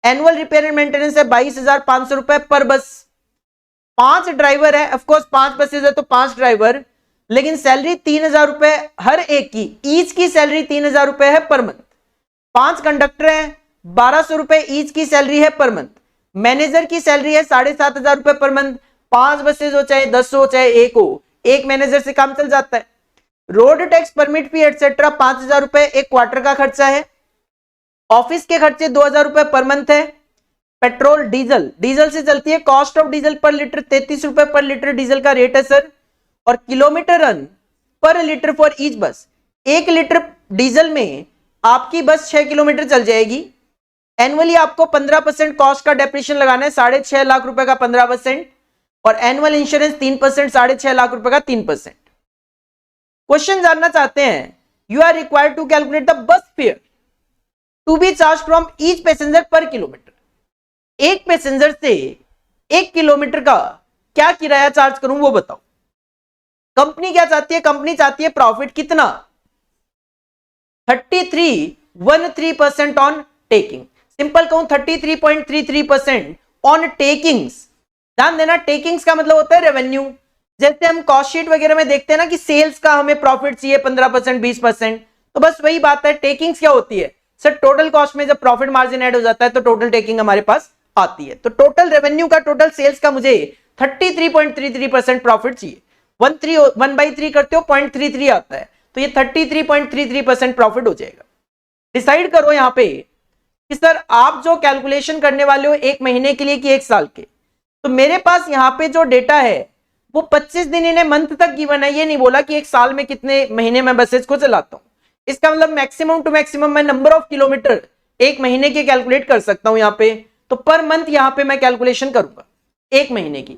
एनुअल रिपेयर एंड मेंटेनेंस है 22,500 रुपए पर बस। 5 ड्राइवर है, ऑफकोर्स 5 बसेज है तो 5 ड्राइवर, लेकिन सैलरी 3,000 रुपए हर एक की, ईच की सैलरी 3,000 रुपए है पर मंथ। 5 कंडक्टर है, 1,200 रुपए ईच की सैलरी है पर मंथ। मैनेजर की सैलरी है 7,500 रुपए पर मंथ। 5 बसेज हो चाहे 10 हो चाहे 1 हो, एक मैनेजर से काम चल जाता है। Road tax, permit fee etcetera 5,000 रुपए एक क्वार्टर का खर्चा है। ऑफिस के खर्चे 2,000 रुपए पर मंथ है। पेट्रोल डीजल, डीजल से चलती है, कॉस्ट ऑफ डीजल पर लीटर 33 रुपए पर लीटर डीजल का रेट है सर। और किलोमीटर रन पर लीटर फॉर ईच बस। 1 लीटर डीजल में आपकी बस 6 किलोमीटर चल जाएगी। एनुअली आपको 15% कॉस्ट का डेप्रिसिएशन लगाना है, 6.5 लाख रुपए का 15%, और एनुअल इंश्योरेंस 3%, 6.5 लाख रुपए का 3%। क्वेश्चन जानना चाहते हैं, you are required to calculate the bus fare to be charge from each passenger per kilometre. एक पैसेंजर से 1 किलोमीटर का क्या किराया चार्ज करूं वो बताओ। कंपनी क्या चाहती है? कंपनी चाहती है प्रॉफिट कितना, 33.13% ऑन टेकिंग। सिंपल कहूं 33.33% ऑन टेकिंग्स। ध्यान देना, टेकिंग्स का मतलब होता है रेवेन्यू। जैसे हम कॉस्ट शीट वगैरह में देखते हैं ना कि सेल्स का हमें प्रॉफिट चाहिए 15% 20%, तो बस वही बात है। टेकिंग्स क्या होती है सर? टोटल कॉस्ट में जब प्रॉफिट मार्जिन ऐड हो जाता है तो टोटल टेकिंग हमारे पास आती है। तो टोटल रेवेन्यू का, टोटल सेल्स का मुझे 33.33% प्रॉफिट चाहिए। 1/3 करते हो 0.33 आता है, तो ये 33.33% प्रॉफिट हो जाएगा। डिसाइड करो यहां पे कि सर आप जो कैलकुलेशन करने वाले हो 1 महीने के लिए कि 1 साल के, तो मेरे पास यहाँ पे जो डेटा है वो 25 दिन इन्हें मंथ तक गिवन है। ये नहीं बोला कि 1 साल में कितने महीने में बसेस को चलाता हूं। इसका मतलब मैक्सिमम टू मैक्सिमम मैं नंबर ऑफ किलोमीटर 1 महीने के कैलकुलेट कर सकता हूं यहाँ पे, तो पर मंथ यहाँ पे मैं कैलकुलेशन करूंगा 1 महीने की।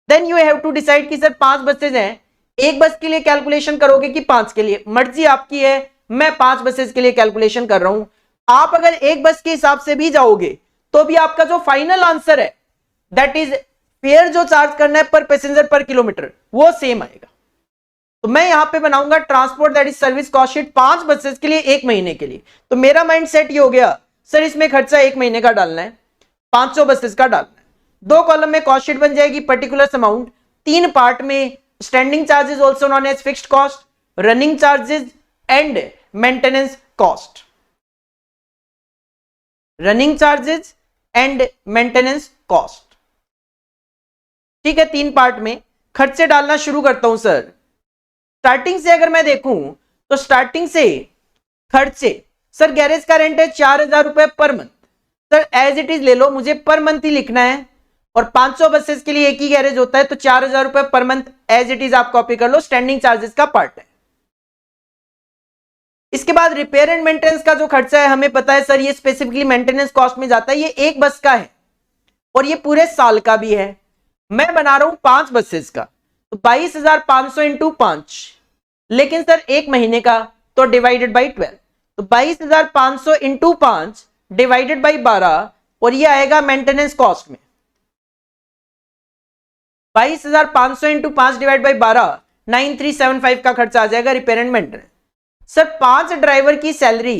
Then you have to decide कि सर 5 बसेज हैं, एक बस के लिए कैलकुलेशन करोगे कि 5 के लिए, मर्जी आपकी है। मैं 5 बसेज के लिए कैलकुलेशन कर रहा हूं। आप अगर एक बस के हिसाब से भी जाओगे तो भी आपका जो फाइनल आंसर है दैट इज फेयर जो चार्ज करना है पर पैसेंजर पर किलोमीटर वो सेम आएगा। तो मैं यहां पे बनाऊंगा transport that is service cost sheet 5 buses के लिए 1 महीने के लिए। तो मेरा माइंड सेट ये हो गया सर इसमें खर्चा 1 महीने का डालना है, 500 बसेस का डालना है। 2 कॉलम में कॉस्ट शीट बन जाएगी पर्टिकुलर अमाउंट, 3 पार्ट में standing charges also known as fixed cost, running charges and maintenance cost, running charges and maintenance cost. ठीक है, 3 पार्ट में खर्चे डालना शुरू करता हूं सर। स्टार्टिंग से अगर मैं देखूं तो स्टार्टिंग से खर्चे, सर गैरेज का रेंट है 4,000 रुपए per month, sir as it is ले लो, मुझे पर मंथ ही लिखना है और 500 बसेस के लिए एक ही गैरेज होता है तो 4,000 रुपए per month as it is आप कॉपी कर लो, स्टैंडिंग चार्जेस का पार्ट है। इसके बाद रिपेयर एंड मेंटेनेंस का जो खर्चा है हमें पता है सर ये स्पेसिफिकली मेंटेनेंस कॉस्ट में जाता है, ये एक बस का है और ये पूरे साल का भी है। मैं बना रहा हूं 5 बसेस का तो 22,500 इंटू 5, लेकिन सर 1 महीने का तो डिवाइडेड बाई 12, तो 22,500 इंटू 5 डिवाइडेड बाई 12 और ये आएगा मेंटेनेंस कॉस्ट में। 22,500 इंटू 5 डिवाइड बाई 12 9375 का खर्चा आ जाएगा repair and maintenance. Sir 5 driver की सैलरी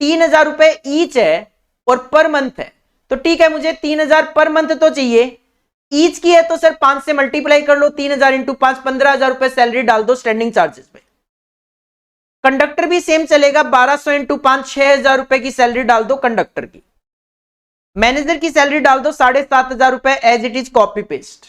3,000 रुपए ईच है और पर मंथ है, तो ठीक है मुझे 3,000 पर मंथ तो चाहिए, ईच की है तो सर 5 से मल्टीप्लाई कर लो, 3,000 इंटू 5 15,000 रुपए सैलरी डाल दो स्टैंडिंग चार्जेस में। कंडक्टर भी सेम चलेगा, 1200 इंटू 5 6,000 रुपए की सैलरी डाल दो कंडक्टर की। मैनेजर की सैलरी डाल दो 7,500 रुपए as it is copy paste.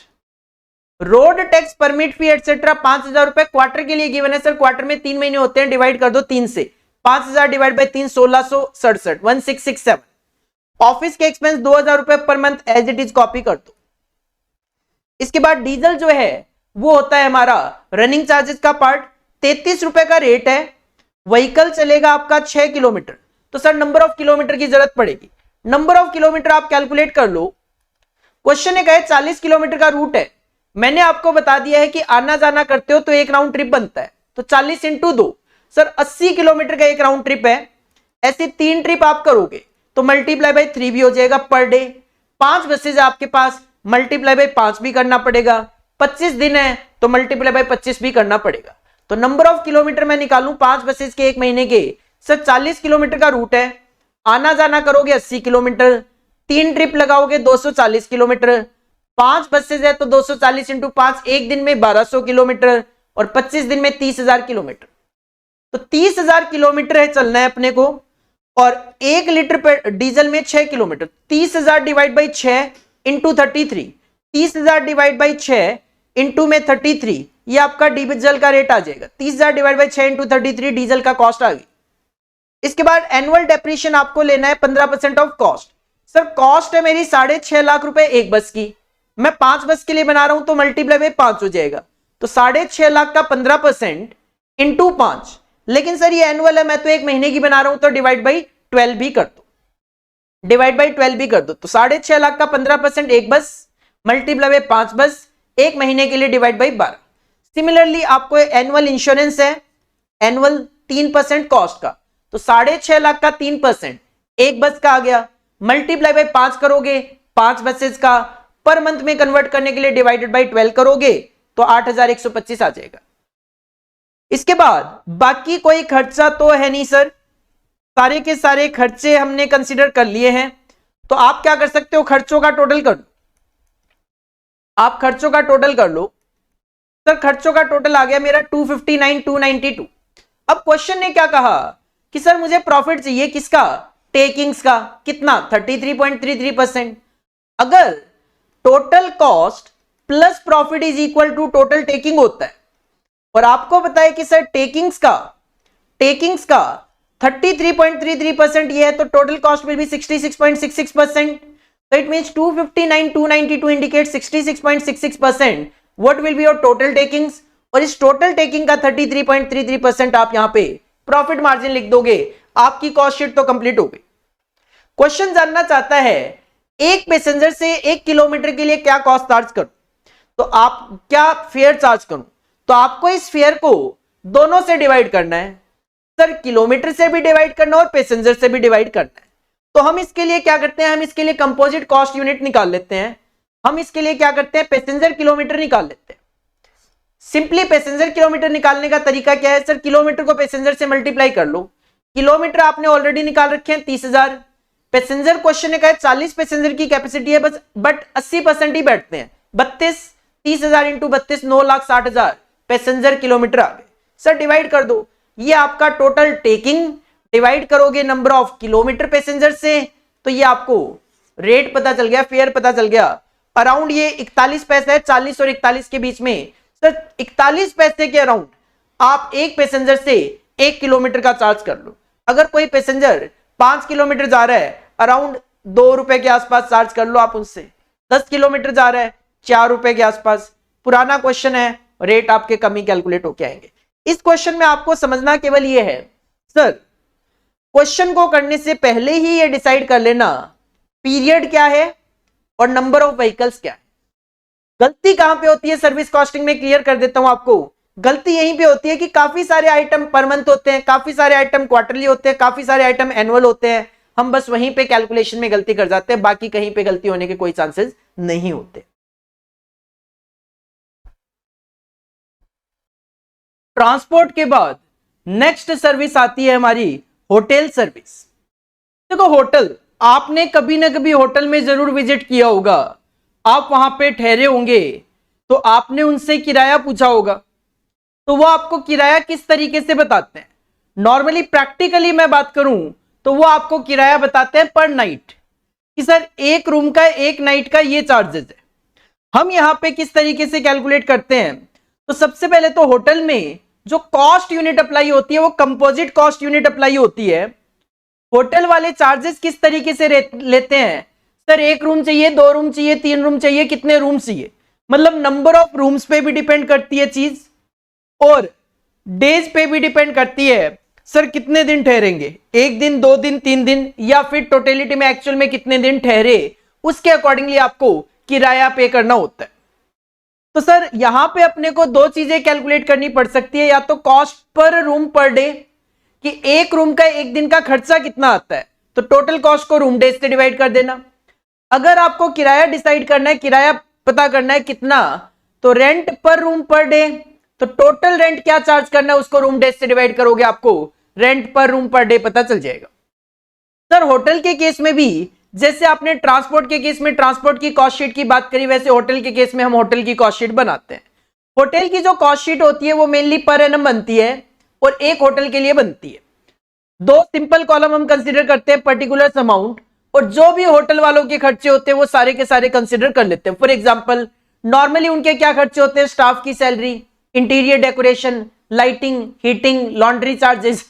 Road tax permit fee etcetera 5,000 रुपए क्वार्टर के लिए गिवन है सर, क्वार्टर में 3 महीने होते हैं, डिवाइड कर दो 3 से, 5,000 डिवाइड बाई 3 1667 1667। ऑफिस के एक्सपेंस 2,000 रुपए per month as it is copy कर दो। इसके बाद डीजल जो है वो होता है हमारा रनिंग चार्जेस का पार्ट, 33 रुपए का रेट है, व्हीकल चलेगा आपका 6 किलोमीटर, तो सर नंबर ऑफ किलोमीटर की जरूरत पड़ेगी। नंबर ऑफ किलोमीटर आप कैलकुलेट कर लो, क्वेश्चन ने कहा 40 किलोमीटर का रूट है, मैंने आपको बता दिया है कि आना जाना करते हो तो एक राउंड ट्रिप बनता है, तो 40 इंटू 2 सर 80 किलोमीटर का एक राउंड ट्रिप है। ऐसे 3 ट्रिप आप करोगे तो मल्टीप्लाई बाई 3 भी हो जाएगा पर डे। 5 बसेज आपके पास, मल्टीप्लाई बाई 5 भी करना पड़ेगा, 25 दिन है तो मल्टीप्लाई बाई 25 भी करना पड़ेगा। तो नंबर ऑफ किलोमीटर मैं निकालूं 5 बसेज के 1 महीने के, सर 40 किलोमीटर का रूट है, आना जाना करोगे 80 किलोमीटर, 3 ट्रिप लगाओगे 240 किलोमीटर, 5 बसेज है तो 240 इंटू 5 एक दिन में 1200 किलोमीटर और 25 दिन में 30,000 किलोमीटर, तो 30,000 किलोमीटर है चलना है अपने को, और 1 लीटर डीजल में 6 kilometre, 30,000 divide by 6 into 33, 30,000 divide by 6 into में 33, ये आपका डीजल का रेट आ जाएगा। 30,000 डिवाइड बाई 6 इंटू 33 डीजल का कॉस्ट आ गई। इसके बाद एनुअल डेप्रिसिएशन आपको लेना है 15% ऑफ कॉस्ट। सर कॉस्ट है मेरी 6.5 लाख रुपए एक बस की, मैं 5 बस के लिए बना रहा हूं तो मल्टीप्लाई बाई 5 हो जाएगा, तो 6.5 लाख का 15% इंटू 5, लेकिन सर ये एनुअल है, मैं तो 1 महीने की बना रहा हूं तो डिवाइड बाई 12 भी कर दो, डिवाइड बाई 12 भी कर दो, तो 6.5 लाख का 15% एक बस, मल्टीप्लाई बाई 5 बस, 1 महीने के लिए डिवाइड बाई 12। सिमिलरली आपको एनुअल इंश्योरेंस है, एनुअल 3% कॉस्ट का, तो 6.5 लाख का 3% एक बस का आ गया, मल्टीप्लाई बाई 5 करोगे 5 बसेस का, पर मंथ में कन्वर्ट करने के लिए डिवाइडेड बाई 12 करोगे तो 8,125 आ जाएगा। इसके बाद बाकी कोई खर्चा तो है नहीं सर, सारे के सारे खर्चे हमने कंसीडर कर लिए हैं, तो आप क्या कर सकते हो, खर्चों का टोटल कर लो, आप खर्चों का टोटल कर लो। सर खर्चों का टोटल आ गया मेरा 259,292। अब क्वेश्चन ने क्या कहा कि सर मुझे प्रॉफिट चाहिए किसका, टेकिंग्स का, कितना 33.33%। अगर total cost plus profit is equal to total taking होता है, और आपको पता है कि सर टेकिंग्स का 33.33% ये है, तो total cost will be 66.66%, so it means 259,292 indicates 66.66%. What will be your total takings? और इस टोटल टेकिंग का 33.33% आप यहां पे प्रॉफिट मार्जिन लिख दोगे, आपकी कॉस्ट शीट तो कंप्लीट हो गई। क्वेश्चन जानना चाहता है एक पैसेंजर से 1 किलोमीटर के लिए क्या कॉस्ट चार्ज करूं, तो आप क्या फेयर चार्ज करूं, तो आपको इस फेयर को दोनों से डिवाइड करना है, सर किलोमीटर से भी डिवाइड करना और पैसेंजर से भी डिवाइड करना है। तो हम इसके लिए क्या करते हैं, हम इसके लिए कंपोजिट कॉस्ट यूनिट निकाल लेते हैं। हम इसके लिए क्या करते हैं, पैसेंजर किलोमीटर निकाल लेते हैं। सिंपली पैसेंजर किलोमीटर निकालने का तरीका क्या है सर, किलोमीटर को पैसेंजर से मल्टीप्लाई कर लो। किलोमीटर आपने ऑलरेडी निकाल रखे हैं 30,000। पैसेंजर क्वेश्चन ने कहा 40 पैसेंजर की कैपेसिटी है बस, बट 80% ही बैठते हैं। 30,000 इंटू 32 9,60,000 पैसेंजर किलोमीटर आ गए। सर डिवाइड कर दो, ये आपका टोटल टेकिंग, डिवाइड करोगे नंबर ऑफ किलोमीटर पैसेंजर से, तो ये आपको रेट पता चल गया, फेयर पता चल गया। अराउंड ये 41 पैसे है, 40 और 41 के बीच में। सर 41 पैसे के अराउंड आप एक पैसेंजर से 1 किलोमीटर का चार्ज कर लो। अगर कोई पैसेंजर 5 किलोमीटर जा रहा है, अराउंड 2 रुपए के आसपास चार्ज कर लो आप उनसे। 10 किलोमीटर जा रहा है 4 रुपए के आसपास। पुराना क्वेश्चन है, रेट आपके कम ही कैलकुलेट होके आएंगे। इस क्वेश्चन में आपको समझना केवल ये है सर, क्वेश्चन को करने से पहले ही ये डिसाइड कर लेना पीरियड क्या है और नंबर ऑफ व्हीकल्स क्या है। गलती कहां पे होती है सर्विस कॉस्टिंग में, क्लियर कर देता हूं आपको। गलती यहीं पे होती है कि काफी सारे आइटम पर मंथ होते हैं, काफी सारे आइटम क्वार्टरली होते हैं, काफी सारे आइटम एनुअल होते हैं। हम बस वहीं पे कैलकुलेशन में गलती कर जाते हैं, बाकी कहीं पे गलती होने के कोई चांसेस नहीं होते। ट्रांसपोर्ट के बाद नेक्स्ट सर्विस आती है हमारी होटल सर्विस। देखो होटल, आपने कभी ना कभी होटल में जरूर विजिट किया होगा, आप वहां पे ठहरे होंगे, तो आपने उनसे किराया पूछा होगा, तो वो आपको किराया किस तरीके से बताते हैं। नॉर्मली प्रैक्टिकली मैं बात करूं तो वो आपको किराया बताते हैं पर नाइट, कि सर एक रूम का एक नाइट का ये चार्जेस है। हम यहां पे किस तरीके से कैलकुलेट करते हैं, तो सबसे पहले तो होटल में जो कॉस्ट यूनिट अप्लाई होती है वो कंपोजिट कॉस्ट यूनिट अप्लाई होती है। होटल वाले चार्जेस किस तरीके से लेते हैं, सर एक रूम चाहिए, 2 रूम चाहिए, 3 रूम चाहिए, कितने रूम चाहिए, मतलब नंबर ऑफ रूम्स पे भी डिपेंड करती है चीज, और डेज पे भी डिपेंड करती है। सर कितने दिन ठहरेंगे, 1 दिन, 2 दिन, 3 दिन, या फिर टोटलिटी में एक्चुअल में कितने दिन ठहरे, उसके अकॉर्डिंगली आपको किराया पे करना होता है। तो सर यहां पे अपने को 2 चीजें कैलकुलेट करनी पड़ सकती है, या तो cost per room per day, कि एक रूम का एक दिन का खर्चा कितना आता है, तो टोटल कॉस्ट को रूम डेज से डिवाइड कर देना। अगर आपको किराया डिसाइड करना है, किराया पता करना है कितना, तो रेंट पर रूम पर डे, तो टोटल रेंट क्या चार्ज करना है उसको रूम डेज से डिवाइड करोगे, आपको रेंट पर रूम पर डे पता चल जाएगा। सर होटल के केस में भी जैसे आपने ट्रांसपोर्ट के केस में ट्रांसपोर्ट की कॉस्ट शीट की बात करी, वैसे होटल के केस में हम होटल की कॉस्ट शीट बनाते हैं। होटल की जो कॉस्ट शीट होती है वो मेनली पर एनम बनती है और एक होटल के लिए बनती है। 2 सिंपल कॉलम हम कंसीडर करते हैं, पर्टिकुलर अमाउंट, और जो भी होटल वालों के खर्चे होते हैं वो सारे के सारे कंसीडर कर लेते हैं। फॉर एग्जांपल नॉर्मली उनके क्या खर्चे होते हैं, स्टाफ की salary, interior decoration, lighting, heating, laundry charges,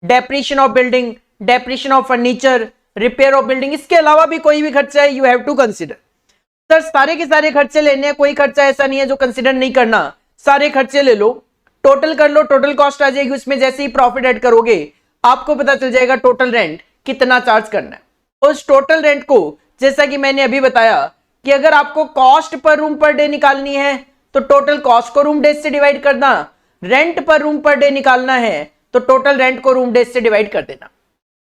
depreciation of building, depreciation of furniture, repair of building, इसके अलावा भी कोई भी खर्चा है you have to consider. Sir सारे के सारे खर्चे लेने हैं, कोई खर्चा ऐसा नहीं है जो कंसीडर नहीं करना, सारे खर्चे ले लो, टोटल कर लो, टोटल कॉस्ट आ जाएगी। उसमें जैसे ही प्रॉफिट ऐड करोगे आपको पता चल जाएगा टोटल रेंट कितना चार्ज करना है। उस टोटल रेंट को, जैसा कि मैंने अभी बताया कि अगर आपको cost per room per day निकालनी है तो टोटल कॉस्ट को रूम डेज से डिवाइड करना, रेंट पर रूम पर डे निकालना है तो टोटल रेंट को रूम डेज से डिवाइड कर देना।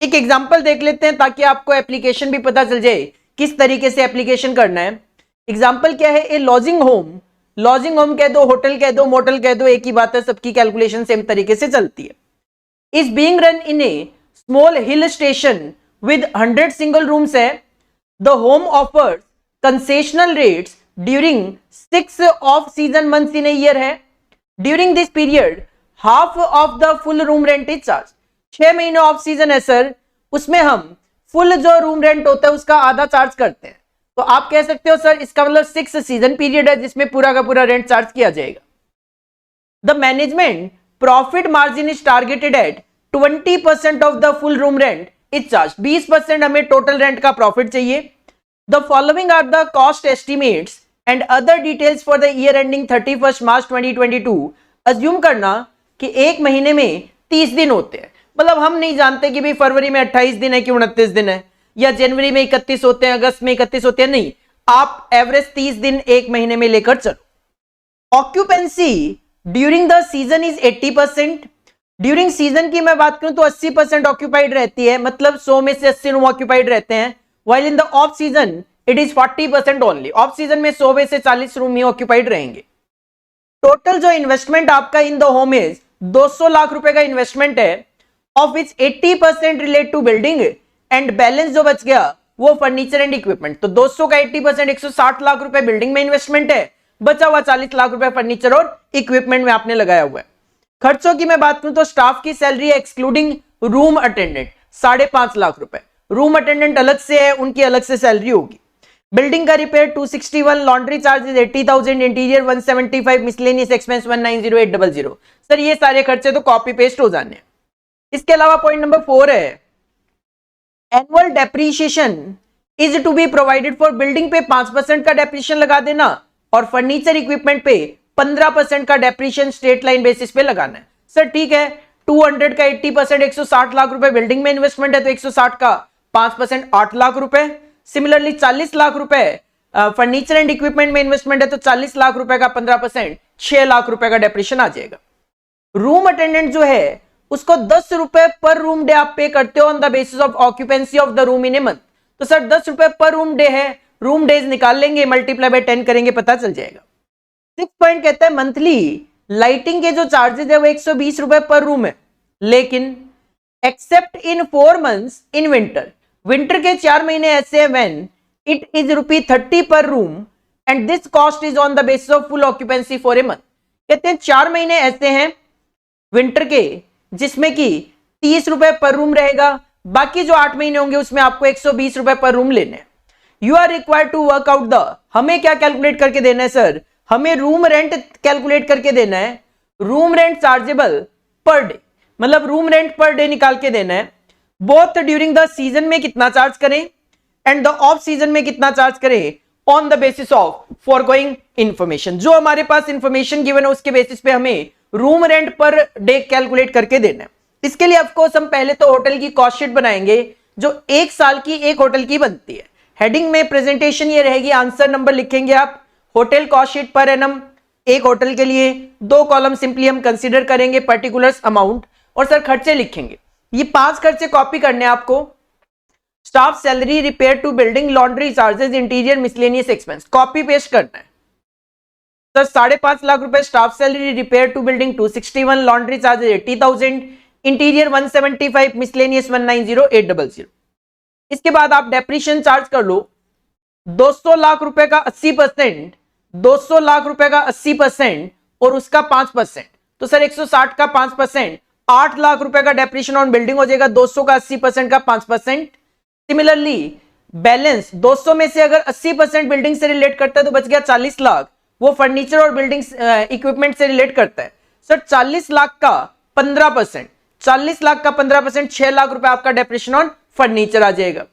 एक एग्जांपल देख लेते हैं ताकि आपको एप्लीकेशन भी पता चल जाए किस तरीके से एप्लीकेशन करना है। एग्जांपल क्या है, ए लॉजिंग होम, लॉजिंग होम कह दो, होटल कह दो, मोटल कह दो, एक ही बात है, सबकी कैलकुलेशन सेम तरीके से चलती है। Is being run in A small hill station with 100 single rooms है, the home offers concessional rates during 6 off season months in a year है। during this period half of the full room rent is charged। 6 महीने off season है sir, उसमें हम full जो room rent होता है उसका आधा चार्ज करते हैं, तो आप कह सकते हो सर इसका मतलब 6 सीजन पीरियड है जिसमें पूरा का पूरा रेंट चार्ज किया जाएगा। The management profit margin is targeted at 20% of the full room rent is charge. 20% हमें टोटल रेंट का प्रॉफिट चाहिए। The following are the cost estimates and other details for the year ending 31 March 2022। Assume करना कि एक महीने में 30 दिन होते हैं, मतलब हम नहीं जानते कि भाई फरवरी में 28 दिन है कि 29 दिन है, या जनवरी में 31 होते हैं, अगस्त में 31 होते हैं, नहीं, आप एवरेज 30 दिन एक महीने में लेकर चलो। Occupancy during the season is 80%। During season की मैं बात करूं तो 80% ऑक्यूपाइड रहती है, मतलब 100 में से 80 रूम ऑक्यूपाइड रहते हैं, while in the off season it is 40% only. Off season में 100 में से 40 रूम ही ऑक्यूपाइड रहेंगे। टोटल जो इन्वेस्टमेंट आपका in the home is 200 lakh रुपए का इन्वेस्टमेंट है, of which 80% relate to building and balance जो बच गया वो फर्नीचर एंड इक्विपमेंट। तो 200 का 80% 160 लाख रुपए बिल्डिंग में इन्वेस्टमेंट है, बचा हुआ 40 लाख रुपए फर्नीचर और इक्विपमेंट में आपने लगाया हुआ है। खर्चों की मैं बात करूं तो स्टाफ की salary excluding room attendant 5.5 lakh रुपए, रूम अटेंडेंट अलग से है, उनकी अलग से सैलरी होगी। बिल्डिंग का repair 261, laundry charges 80,000, interior 175, miscellaneous expense 190,800। Sir ये सारे खर्चे तो कॉपी पेस्ट हो जाने। इसके अलावा पॉइंट नंबर 4 है annual depreciation is to be provided for. Building पे 5% का डेप्रीशिएशन लगा देना और फर्नीचर इक्विपमेंट पे 15% का डेप्रीशिएशन स्ट्रेट लाइन बेसिस पे लगाना है। सर ठीक है, 200 का 80% 160 लाख रुपए बिल्डिंग में इन्वेस्टमेंट है, तो 160 का 5% 8 लाख रुपए। सिमिलरली 40 लाख रुपए फर्नीचर एंड इक्विपमेंट में इन्वेस्टमेंट है, तो 40 लाख रुपए का 15% 6 लाख रुपए का डेप्रीशिएशन आ जाएगा। रूम अटेंडेंट जो है उसको 10 रुपए पर रूम डे आप पे करते हो on the basis of occupancy of the room in a month. तो सर 10 रुपए पर रूम डे है, रूम डेज निकाल लेंगे, मल्टीप्लाई बाय 10 करेंगे, पता चल जाएगा। 6 पॉइंट कहता है मंथली लाइटिंग के जो चार्जेस है वो 120 रुपए पर रूम है, लेकिन accept in 4 months in winter, winter के 4 महीने ऐसे हैं व्हेन इट इज ₹30 पर room and this cost is on the basis of full occupancy for a month. कहते हैं 4 महीने ऐसे हैं विंटर के जिसमें कि 30 रुपए पर रूम रहेगा, बाकी जो 8 महीने होंगे उसमें आपको 120 रुपए पर रूम लेने। You are required to work out the, हमें क्या कैलकुलेट करके देना है सर, हमें रूम रेंट कैलकुलेट करके देना है, room rent chargeable per day, मतलब रूम रेंट पर डे निकाल के देना है। बोथ ड्यूरिंग द सीजन में कितना चार्ज करें एंड द ऑफ सीजन में कितना चार्ज करें on the basis of forgoing information. जो हमारे पास इंफॉर्मेशन गिवन है उसके बेसिस पे हमें room rent per day calculate करके देना है। इसके लिए ऑफकोर्स हम पहले तो होटल की कॉस्ट शीट बनाएंगे जो 1 साल की एक होटल की बनती है। हेडिंग में प्रेजेंटेशन ये रहेगी, आंसर नंबर लिखेंगे आप, hotel cost sheet per annum एक होटल के लिए 2 कॉलम सिंपली हम कंसीडर करेंगे, पर्टिकुलर्स अमाउंट, और सर खर्चे लिखेंगे। ये 5 खर्चे कॉपी करने हैं आपको, staff salary, repair to building, laundry charges, interior, miscellaneous expense, copy paste करना है। सर 5.5 लाख रुपए staff salary, repair to building 261, laundry charges 80,000, interior 175, miscellaneous 190,800। इसके बाद आप डेप्रीशिएशन चार्ज कर लो 200 लाख रुपए का 80%, 200 लाख रुपए का 80% और उसका 5%, तो सर 160 का 5% 8 लाख रुपए का डेप्रीशिएशन ऑन बिल्डिंग हो जाएगा, 200 का 80% का 5%। सिमिलरली बैलेंस 200 में से अगर 80% बिल्डिंग से रिलेट करता है तो बच गया 40 लाख, वो फर्नीचर और बिल्डिंग इक्विपमेंट से रिलेट करता है। सर 40 लाख का 15%, 40 लाख का 15% 6 लाख रुपए आपका डेप्रीशिएशन ऑन फर्नीचर आ जाएगा।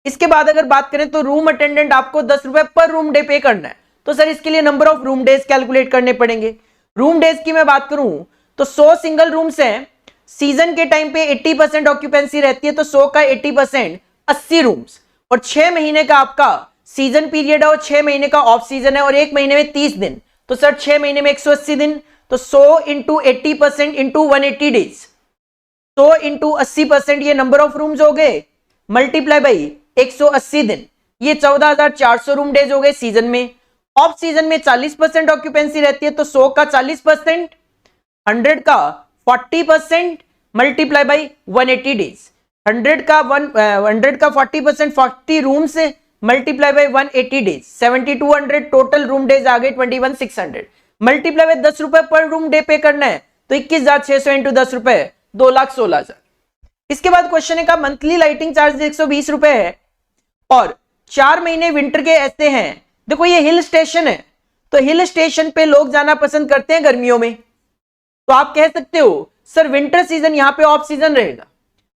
इसके बाद अगर बात करें तो रूम अटेंडेंट आपको 10 रुपए पर रूम डे पे करना है, तो सर इसके लिए number of room days calculate करने पड़ेंगे। रूम डेज की मैं बात करूं तो 100 सिंगल रूम्स हैं, सीजन के टाइम पे 80% ऑक्यूपेंसी रहती है, तो 100 का 80% 80 रूम्स, और 6 महीने का आपका सीजन पीरियड है और 6 महीने का ऑफ सीजन है और 1 महीने में 30 दिन, तो सर 6 महीने में 180 दिन, तो 100 इंटू 80% इंटू 180 डेज, 100 इंटू 80% ये नंबर ऑफ रूम्स हो गए, मल्टीप्लाई बाई 180 दिन, ये 14,400 रूम डेज हो गए सीजन में। ऑफ सीजन में 40% ऑक्यूपेंसी रहती है, तो 100 का 40%, 100 का 40% मल्टीप्लाई बाई 180 डेज, 100 का 40%, 40 rooms multiply by 180 days, 7200 total room days आ गए, 21,600 मल्टीप्लाई बाई 10 रुपए पर रूम डे पे करना है, तो 21,600 इंटू 10 रुपए 2,16,000। इसके बाद क्वेश्चन है का मंथली लाइटिंग चार्ज 120 रुपए है और 4 महीने विंटर के ऐसे हैं। देखो ये हिल स्टेशन है, तो हिल स्टेशन पे लोग जाना पसंद करते हैं गर्मियों में, तो आप कह सकते हो सर विंटर सीजन यहां पे ऑफ सीजन रहेगा,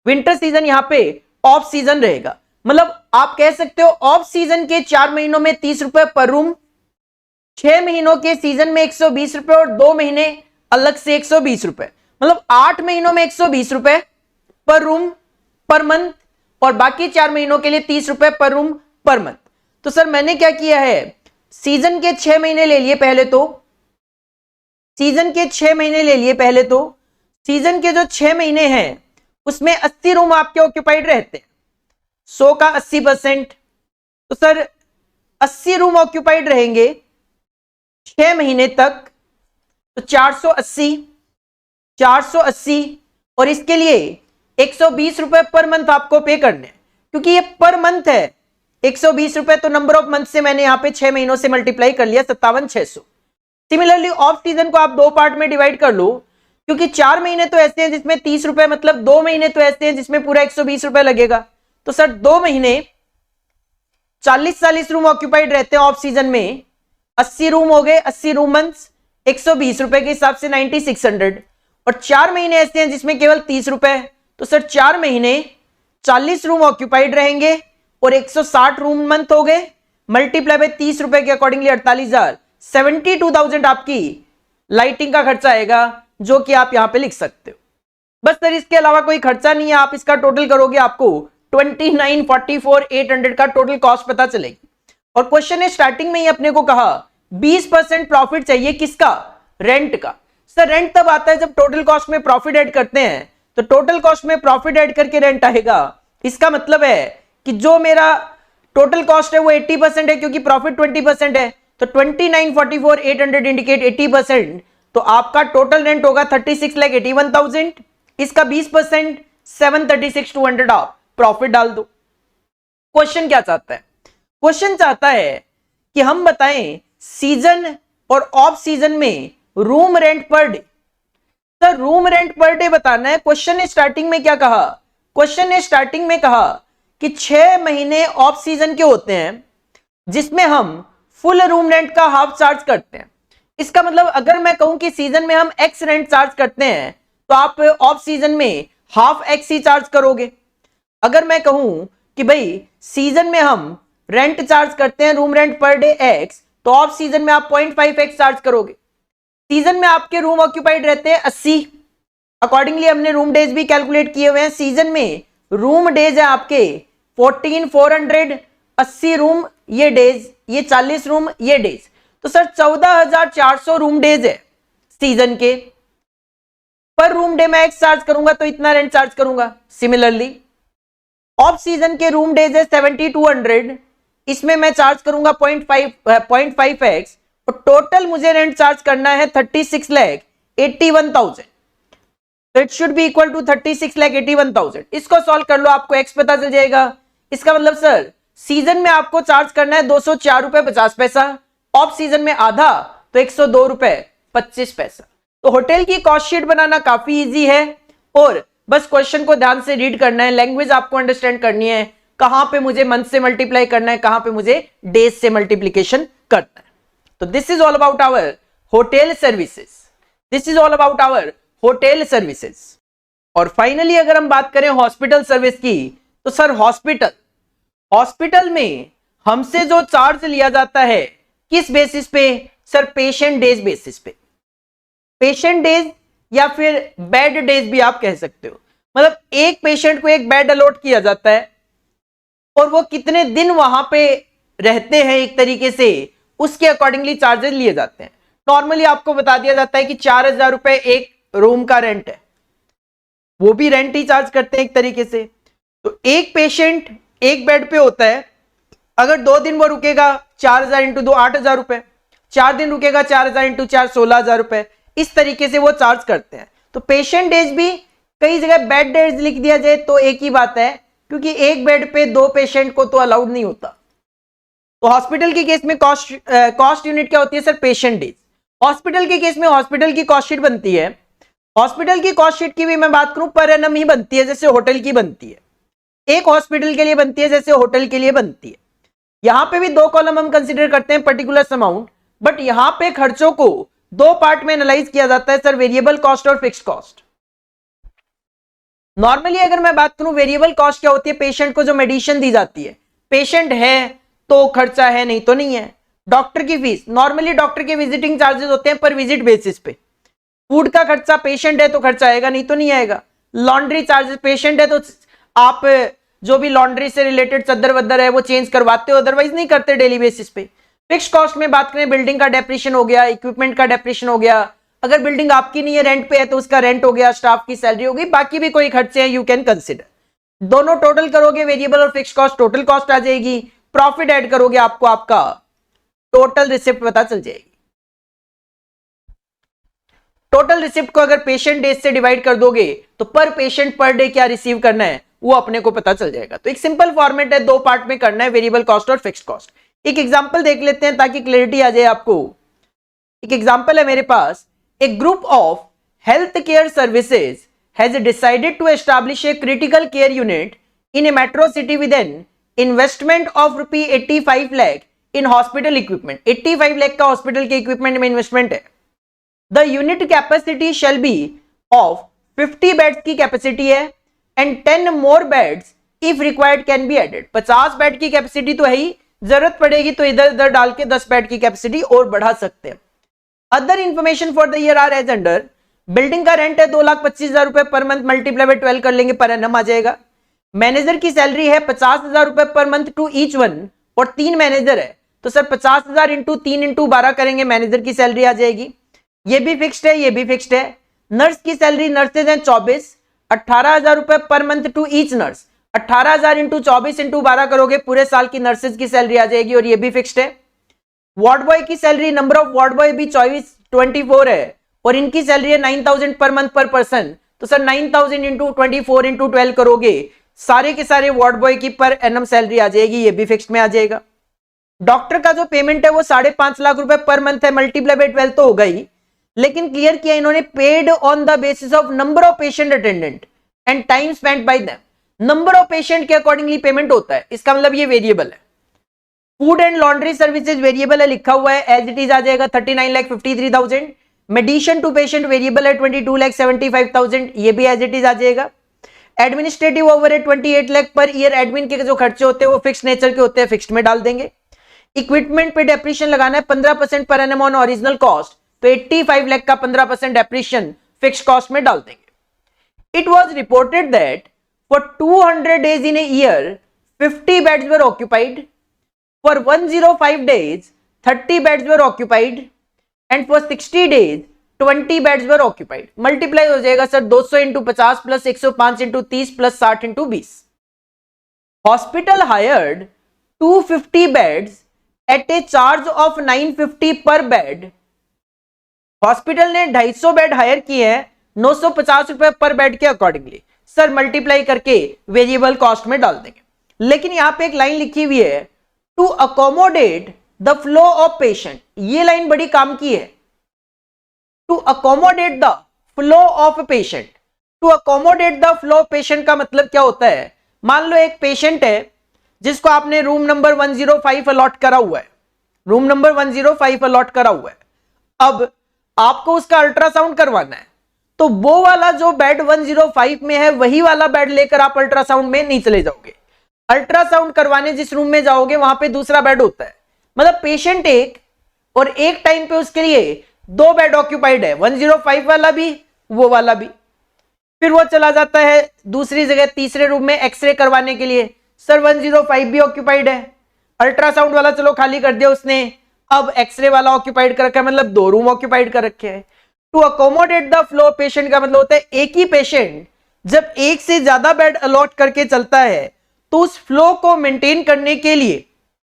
विंटर सीजन यहां पे ऑफ सीजन रहेगा, मतलब आप कह सकते हो ऑफ सीजन के 4 महीनों में 30 रुपए पर रूम, 6 महीनों के सीजन में 120 रुपए और 2 महीने अलग से 120 रुपए, मतलब 8 महीनों में 120 रुपए पर रूम पर मंथ और बाकी 4 महीनों के लिए 30 रुपए पर रूम पर मंथ। तो सर मैंने क्या किया है, सीजन के 6 महीने ले लिए पहले, तो सीजन के 6 महीने ले लिए पहले, तो सीजन के जो 6 महीने हैं उसमें 80 रूम आपके ऑक्यूपाइड रहते हैं, 100 का 80%, तो सर 80 रूम ऑक्यूपाइड रहेंगे 6 महीने तक, तो 480 और इसके लिए 120 रुपए पर मंथ आपको पे करने हैं, क्योंकि ये पर मंथ है 120 रुपए, तो नंबर ऑफ मंथ से मैंने यहां पे 6 महीनों से मल्टीप्लाई कर लिया 57,600। सिमिलरली ऑफ सीजन को आप दो पार्ट में डिवाइड कर लो, क्योंकि 4 महीने तो ऐसे हैं जिसमें 30 रुपए, मतलब 2 महीने तो ऐसे हैं जिसमें पूरा 120 रुपए लगेगा। तो सर 2 महीने 40 रूम ऑक्यूपाइड रहते हैं ऑफ सीजन में, 80 रूम हो गए, 80 रूम मंथ्स, 120 रुपए के हिसाब से 9600, और 4 महीने ऐसे हैं जिसमें केवल 30 रुपए, तो सर 4 महीने 40 रूम ऑक्यूपाइड रहेंगे और 160 रूम मंथ हो गए, मल्टीप्लाई बाय 30 रुपए के अकॉर्डिंगली 48,000, 72,000 आपकी लाइटिंग का खर्चा आएगा, जो कि आप यहां पे लिख सकते हो। बस सर इसके अलावा कोई खर्चा नहीं है, आप इसका टोटल करोगे आपको 29,44,800 का टोटल कॉस्ट पता चलेगी। और क्वेश्चन ने स्टार्टिंग में ही अपने को कहा 20% प्रॉफिट चाहिए, किसका? रेंट का। सर रेंट तब आता है जब टोटल कॉस्ट में प्रॉफिट ऐड करते हैं, तो टोटल कॉस्ट में प्रॉफिट ऐड करके रेंट आएगा। इसका मतलब है कि जो मेरा टोटल कॉस्ट है वो 80% है, क्योंकि प्रॉफिट 20% है, तो 29,44,800 इंडिकेट 80%, तो आपका टोटल रेंट होगा 36,81,000, इसका 20% 736,200 आप प्रॉफिट डाल दो। क्वेश्चन क्या चाहता है? क्वेश्चन चाहता है कि हम बताएं सीजन और ऑफ सीजन में room rent per day. Sir room rent per day बताना है। क्वेश्चन ने स्टार्टिंग में क्या कहा? क्वेश्चन ने स्टार्टिंग में कहा कि 6 महीने ऑफ सीजन के होते हैं जिसमें हम फुल रूम रेंट का हाफ चार्ज करते हैं। इसका मतलब अगर मैं कहूं कि सीजन में हम एक्स रेंट चार्ज करते हैं, तो आप ऑफ सीजन में हाफ एक्स ही चार्ज करोगे। अगर मैं कहूं कि भाई सीजन में हम रेंट चार्ज करते हैं room rent per day x, तो ऑफ सीजन में आप 0.5 एक्स चार्ज करोगे। सीजन में आपके रूम ऑक्यूपाइड रहते हैं 80, अकॉर्डिंगली हमने रूम डेज भी कैलकुलेट किए हुए हैं। सीजन में रूम डेज है आपके 14,400, 80 रूम ये डेज, ये 40 रूम ये डेज, तो सर 14,400 रूम डेज है सीजन के। पर रूम डे मैं एक्स चार्ज करूंगा तो इतना रेंट चार्ज करूंगा। सिमिलरली ऑफ सीजन के रूम डेज है 7,200, इसमें मैं चार्ज करूंगा 0.5 एक्स, और टोटल मुझे रेंट चार्ज करना है 36,81,000, तो it should be equal to 36,81,000। इसको सॉल्व कर लो, आपको एक्स पता चल जाएगा। इसका मतलब सर सीजन में आपको चार्ज करना है 204 रुपए 50 पैसा, ऑफ सीजन में आधा, तो 102 रुपए 25 पैसा। तो होटल की कॉस्ट शीट बनाना काफी इजी है, और बस क्वेश्चन को ध्यान से रीड करना है, लैंग्वेज आपको अंडरस्टैंड करनी है, कहां पे मुझे मंथ से मल्टीप्लाई करना है, कहां पे मुझे डेज से मल्टीप्लीकेशन करना है। तो this is all about our hotel services, this is all about our hotel services. और फाइनली अगर हम बात करें हॉस्पिटल सर्विस की, तो सर हॉस्पिटल में हमसे जो चार्ज लिया जाता है किस बेसिस पे? सर पेशेंट डेज बेसिस पे। पेशेंट डेज या फिर बेड डेज भी आप कह सकते हो। मतलब एक पेशेंट को एक बेड अलॉट किया जाता है और वो कितने दिन वहां पे रहते हैं, एक तरीके से उसके अकॉर्डिंगली चार्जेस लिए जाते हैं। नॉर्मली आपको बता दिया जाता है कि 4,000 रुपए एक रूम का रेंट है, वो भी रेंट ही चार्ज करते हैं एक तरीके से। तो एक पेशेंट एक बेड पे होता है, अगर 2 दिन वो रुकेगा 4,000 इंटू 2 8,000 रुपए, 4 दिन रुकेगा 4,000 इंटू 4 16,000 रुपए, इस तरीके से वो चार्ज करते हैं। तो पेशेंट डेज भी कई जगह बेड डेज लिख दिया जाए तो एक ही बात है, क्योंकि एक बेड पे 2 पेशेंट को तो अलाउड नहीं होता। तो हॉस्पिटल के केस में कॉस्ट यूनिट क्या होती है? Sir patient days. हॉस्पिटल के केस में हॉस्पिटल की कॉस्ट शीट बनती है, हॉस्पिटल की कॉस्ट शीट की भी मैं बात करूं पर एनम ही बनती है, जैसे होटल की बनती है। एक हॉस्पिटल के लिए बनती है जैसे होटल के लिए बनती है। यहां पे भी 2 कॉलम हम कंसीडर करते हैं पर्टिकुलर अमाउंट, बट यहां पे खर्चों को 2 पार्ट में एनालाइज किया जाता है सर, वेरिएबल कॉस्ट और फिक्स्ड कॉस्ट। नॉर्मली अगर मैं बात करूं वेरिएबल कॉस्ट क्या होती है? पेशेंट को जो मेडिसिन दी जाती है, पेशेंट है तो खर्चा है, नहीं तो नहीं है। डॉक्टर की फीस, नॉर्मली डॉक्टर के विजिटिंग चार्जेस होते हैं पर विजिट बेसिस पे। फूड का खर्चा, पेशेंट है तो खर्चा आएगा, नहीं तो नहीं आएगा। लॉन्ड्री चार्जेस, पेशेंट है तो आप जो भी लॉन्ड्री से रिलेटेड चद्दर वद्दर है वो चेंज करवाते हो, अदरवाइज नहीं करते डेली बेसिस पे। फिक्स कॉस्ट में बात करें, बिल्डिंग का डेप्रिशिएशन हो गया, इक्विपमेंट का डेप्रिशिएशन हो गया, अगर बिल्डिंग आपकी नहीं है रेंट पे है तो उसका रेंट हो गया, स्टाफ की सैलरी होगी, बाकी भी कोई खर्चे हैं यू कैन कंसिडर। दोनों टोटल करोगे वेरिएबल और फिक्स कॉस्ट, टोटल कॉस्ट आ जाएगी। प्रॉफिट ऐड करोगे आपको आपका टोटल रिसिप्ट पता चल जाएगी। टोटल रिसिप्ट को अगर पेशेंट डेज से डिवाइड कर दोगे तो पर पेशेंट पर डे क्या रिसीव करना है वो अपने को पता चल जाएगा। तो एक सिंपल फॉर्मेट है, दो पार्ट में करना है, वेरिएबल कॉस्ट और फिक्स्ड कॉस्ट। एक एग्जांपल देख लेते हैं ताकि क्लैरिटी आ जाए आपको। एक एग्जांपल है मेरे पास, a group of health care services has decided to establish a critical care unit in a metro city with an investment of ₹85 lakh in hospital equipment. 85 lakh का हॉस्पिटल के इक्विपमेंट में इन्वेस्टमेंट है। The unit capacity shall be of 50 beds की capacity है and 10 more beds if required can be added. 50 bed की capacity तो है ही, जरूरत पड़ेगी तो इधर उधर डाल के 10 बेड की कैपेसिटी और बढ़ा सकते हैं। Other information for the year are as under. Building का रेंट है 2,25,000 रुपए पर मंथ, मल्टीप्लाई बाय 12 कर लेंगे, पर एनम आ जाएगा। मैनेजर की सैलरी है 50,000 रुपए per month to each one, और 3 मैनेजर है तो सर 50,000 इंटू 3 इंटू 12 करेंगे, मैनेजर की सैलरी आ जाएगी। ये भी फिक्स्ड है, ये भी फिक्स्ड है। नर्स की सैलरी, नर्सेज हैं 24, 18,000 रुपए per month to each nurse. 18,000 into 24 into 12 करोगे, पूरे साल की नर्सेज की सैलरी आ जाएगी, और ये भी फिक्स्ड है। वार्ड बॉय की salary, number of ward boy भी 24 है, और इनकी सैलरी है 9,000 पर मंथ पर पर्सन। तो सर 9,000 इंटू 24 इंटू 12 करोगे, सारे के सारे वार्ड बॉय की पर एनम सैलरी आ जाएगी, ये भी फिक्स्ड में आ जाएगा। डॉक्टर का जो पेमेंट है वो 5.5 लाख रुपए पर मंथ है, मल्टीप्लाई बाय 12 तो हो गई, लेकिन क्लियर किया इन्होंने paid on the basis of number of patient attendant and time spent bye them. Number of patient के अकॉर्डिंगली पेमेंट होता है, इसका मतलब ये वेरिएबल है। Food and laundry services variable है, लिखा हुआ है एज इट इज आ जाएगा 39,53,000। मेडिसिन टू पेशेंट वेरिएबल है 22,75,000, ये भी एज इट इज आ जाएगा। Administrative overhead 28 lakh per year, admin के जो खर्चे होते हैं वो फिक्स नेचर के होते हैं, फिक्स्ड में डाल देंगे। इक्विपमेंट पे डेप्रिशिएशन लगाना है 15% per annum on original cost, तो 85 लाख का 15% डेप्रिशिएशन फिक्स्ड कॉस्ट में डाल देंगे। It was reported that for 200 days in a year 50 beds were occupied, for 105 days 30 beds were occupied, and for 60 days 20 beds were occupied. Multiply हो जाएगा sir 200 into 50 plus 105 into 30 plus 60 into 20। Hospital hired 250 beds at a charge of 950 per bed. Hospital ने 250 bed higher किए हैं 950 रुपए पर bed के accordingly, sir multiply करके variable cost में डाल देंगे। लेकिन यहां पे एक लाइन लिखी हुई है to accommodate the flow of patient, ये लाइन बड़ी काम की है। To accommodate the flow of patient, to accommodate the flow of patient का मतलब क्या होता है? मान लो एक पेशेंट है जिसको आपने रूम नंबर 105 अलॉट करा हुआ है, रूम नंबर 105 अलॉट करा हुआ है। अब आपको उसका अल्ट्रासाउंड करवाना है, तो वो वाला जो बेड 105 में है वही वाला बेड लेकर आप अल्ट्रासाउंड में नहीं चले जाओगे। अल्ट्रासाउंड करवाने जिस रूम में जाओगे वहां पे दूसरा बेड होता है, मतलब पेशेंट एक और एक टाइम पे उसके लिए 2 बेड ऑक्यूपाइड है, 105 वाला भी वो वाला भी। फिर वो चला जाता है दूसरी जगह तीसरे रूम में एक्सरे करवाने के लिए, सर 105 भी ऑक्यूपाइड है, अल्ट्रासाउंड वाला चलो खाली कर दिया उसने, अब एक्सरे वाला ऑक्यूपाइड कर रखा है, मतलब 2 रूम ऑक्यूपाइड कर रखे हैं। To accommodate the flow patient का मतलब होता है एक ही पेशेंट जब एक से ज्यादा बेड अलॉट करके चलता है तो उस फ्लो को मेंटेन करने के लिए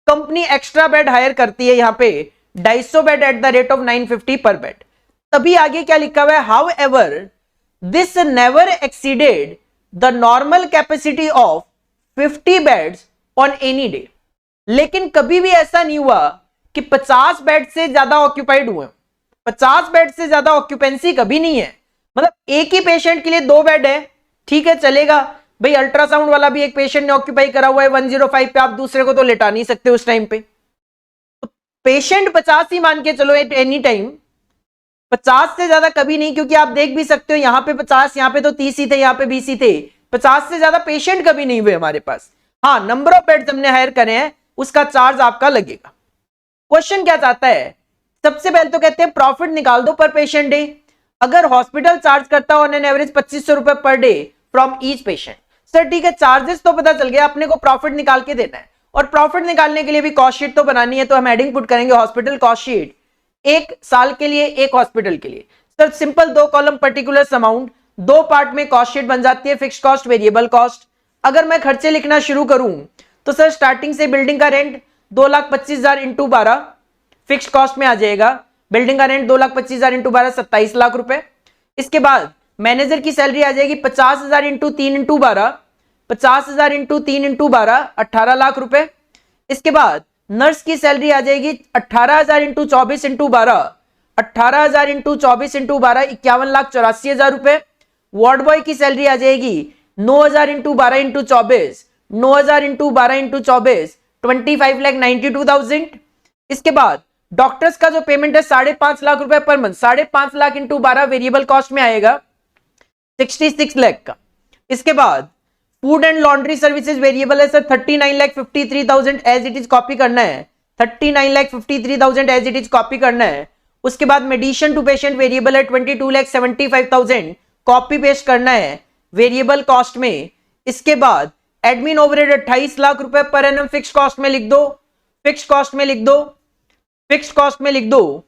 कंपनी एक्स्ट्रा बेड हायर करती है, यहां पे 250 bed at the rate of 950 per bed. तभी आगे क्या लिखा हुआ है, how ever this never exceeded the normal capacity of 50 beds on any day. लेकिन कभी भी ऐसा नहीं हुआ कि 50 बेड से ज्यादा ऑक्यूपाइड हुए, 50 बेड से ज्यादा ऑक्यूपेंसी कभी नहीं है। मतलब एक ही पेशेंट के लिए 2 बेड है, ठीक है चलेगा भाई, अल्ट्रासाउंड वाला भी एक पेशेंट ने ऑक्यूपाई करा हुआ है 105 पे, आप दूसरे को तो लेटा नहीं सकते उस टाइम पे, तो पेशेंट 50 ही मान के चलो एट एनी टाइम, 50 से ज्यादा कभी नहीं, क्योंकि आप देख भी सकते हो यहां पे 50, यहां पे तो 30 ही थे, यहां पे 20 ही थे, 50 से ज्यादा पेशेंट कभी नहीं हुए हमारे पास। हाँ, नंबर ऑफ बेड्स हमने हायर करे हैं, उसका चार्ज आपका लगेगा। क्वेश्चन क्या चाहता है, सबसे पहले तो कहते हैं प्रॉफिट निकाल दो पर पेशेंट डे। अगर हॉस्पिटल चार्ज करता है ऑन एन एवरेज 2500 रुपए per day from each patient, sir ठीक है चार्जेस तो पता चल गया, अपने को प्रॉफिट निकाल के देना है, और प्रॉफिट निकालने के लिए भी कॉस्ट शीट तो बनानी है, तो हम हेडिंग पुट करेंगे हॉस्पिटल कॉस्ट शीट, एक साल के लिए एक हॉस्पिटल के लिए। Sir simple 2 column particular amount, 2 part में कॉस्ट शीट बन जाती है, फिक्स्ड कॉस्ट वेरिएबल कॉस्ट। अगर मैं खर्चे लिखना शुरू करूं तो सर स्टार्टिंग से बिल्डिंग का रेंट 2,25,000 इंटू 12 फिक्स कॉस्ट में आ जाएगा। बिल्डिंग का रेंट 2,25,000 इंटू 12 27 लाख रुपए। इसके बाद मैनेजर की सैलरी आ जाएगी 50,000 into 3 into 12, 50,000 into 3 into 12 18 lakh रुपए। इसके बाद नर्स की सैलरी आ जाएगी 18,000 इंटू 24 इंटू 12, 18,000 इंटू 24 इंटू 12 51,84,000 रुपए। वार्ड बॉय की सैलरी आ जाएगी 9,000 इंटू 12 इंटू 24, 9,000 इंटू 12 इंटू 24 25,92,000। इसके बाद डॉक्टर्स का जो पेमेंट है 5.5 लाख रुपए per month, 5.5 lakh into 12 variable cost में आएगा 66 लाख का। इसके बाद food and laundry services variable है sir 39,53,000 as it is copy करना है, 39,53,000 एज इट इज कॉपी करना है। उसके बाद मेडिसिन टू पेशेंट वेरिएबल है 22,75,000 कॉपी पेस्ट करना है वेरिएबल कॉस्ट में। इसके बाद एडमिन ओवरहेड 28 लाख रुपए पर एनम फिक्स कॉस्ट में लिख दो, फिक्स कॉस्ट में लिख दो, फिक्स कॉस्ट में लिख दो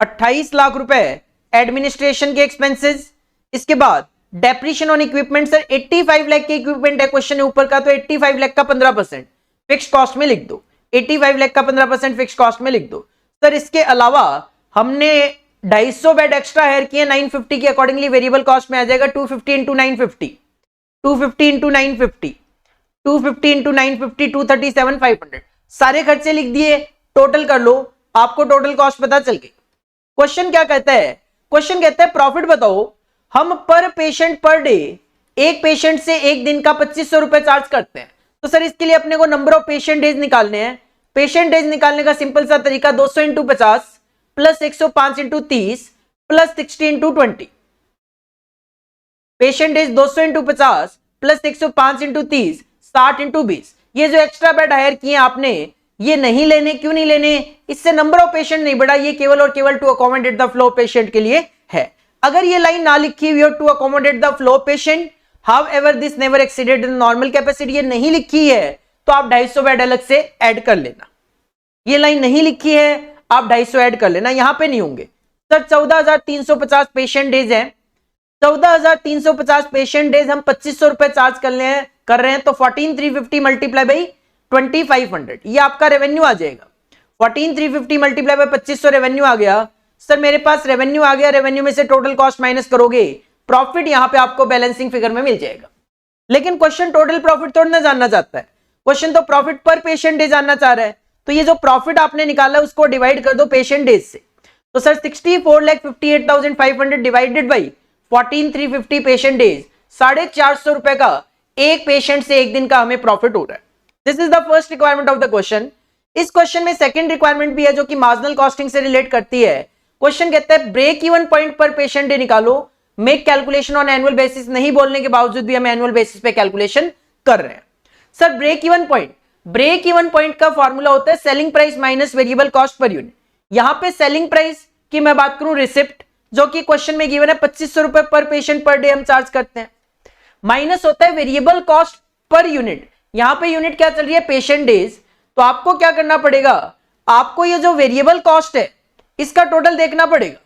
28 लाख रुपए एडमिनिस्ट्रेशन के एक्सपेंसेस। इसके बाद depreciation on equipment sir 85 lakh के इक्विपमेंट है क्वेश्चन ऊपर का, तो 85 लाख का 15% फिक्स कॉस्ट में लिख दो, 85 लाख का 15% फिक्स कॉस्ट में लिख दो सर। इसके अलावा हमने 250 बेड एक्स्ट्रा हायर किए 950 के अकॉर्डिंगली वेरिएबल कॉस्ट में आ जाएगा 250 इंटू 950, 250 इंटू 950, 250 इंटू 950 237,500 सारे खर्चे लिख दिए। टोटल कर लो, आपको टोटल कॉस्ट पता चल गई। क्वेश्चन क्या कहता है, क्वेश्चन कहता है प्रॉफिट बताओ, हम पर पेशेंट पर डे एक पेशेंट से एक दिन का 2500 रुपए चार्ज करते हैं। तो सर इसके लिए अपने को नंबर ऑफ पेशेंट डेज निकालने हैं। पेशेंट डेज निकालने का सिंपल सा तरीका 200 into 50 plus 105 into 30 plus 60 into 20। Patient days 200 into 50 plus 105 into 30 60 into 20। ये जो एक्स्ट्रा बेड हायर किए आपने ये नहीं लेने, क्यों नहीं लेने, इससे नंबर ऑफ पेशेंट नहीं बढ़ा, ये केवल और केवल to accommodate the flow patient के लिए है। अगर ये लाइन ना लिखी हुई हो to accommodate the flow patient however this never exceeded the normal capacity, ये नहीं लिखी है तो आप 250 बेड अलग से ऐड कर लेना। ये लाइन नहीं लिखी है आप 250 ऐड कर लेना, यहां पे नहीं होंगे। सर 14,350 पेशेंट डेज है, 14,350 पेशेंट डेज हम 2500 रुपए चार्ज कर रहे हैं तो 14,350 मल्टीप्लाई बाई 2,500 ये आपका रेवेन्यू आ जाएगा। 14,350 मल्टीप्लाई बाई 2500 रेवेन्यू आ गया। सर मेरे पास रेवेन्यू आ गया, रेवेन्यू में से टोटल कॉस्ट माइनस करोगे, प्रॉफिट यहां पे आपको बैलेंसिंग फिगर में मिल जाएगा। लेकिन क्वेश्चन टोटल प्रॉफिट थोड़ा ना जानना चाहता है, क्वेश्चन तो प्रॉफिट पर पेशेंट डे जानना चाह रहा है। तो ये जो प्रॉफिट आपने निकाला उसको डिवाइड कर दो पेशेंट डेज से। तो sir 64,58,500 divided by 14,350 patient days, 450 रुपए का एक पेशेंट से एक दिन का हमें प्रॉफिट हो रहा है। This is the first requirement of the question. इस क्वेश्चन में सेकंड रिक्वायरमेंट भी है जो कि मार्जिनल कॉस्टिंग से रिलेट करती है। क्वेश्चन कहता है ब्रेक इवन पॉइंट पर पेशेंट डे निकालो, make calculation on annual basis, नहीं बोलने के बावजूद भी हम एनुअल बेसिस पे कैलकुलेशन कर रहे हैं। सर ब्रेक इवन पॉइंट का फॉर्मूला होता है selling price minus variable cost per unit. यहां पे सेलिंग प्राइस की मैं बात करूं रिसिप्ट जो कि क्वेश्चन में गिवन है 2500 रुपए पर पेशेंट पर डे हम चार्ज करते हैं, माइनस होता है वेरिएबल कॉस्ट पर यूनिट। यहां पे यूनिट क्या चल रही है पेशेंट डेज, तो आपको क्या करना पड़ेगा, आपको ये जो वेरिएबल कॉस्ट है इसका टोटल देखना पड़ेगा,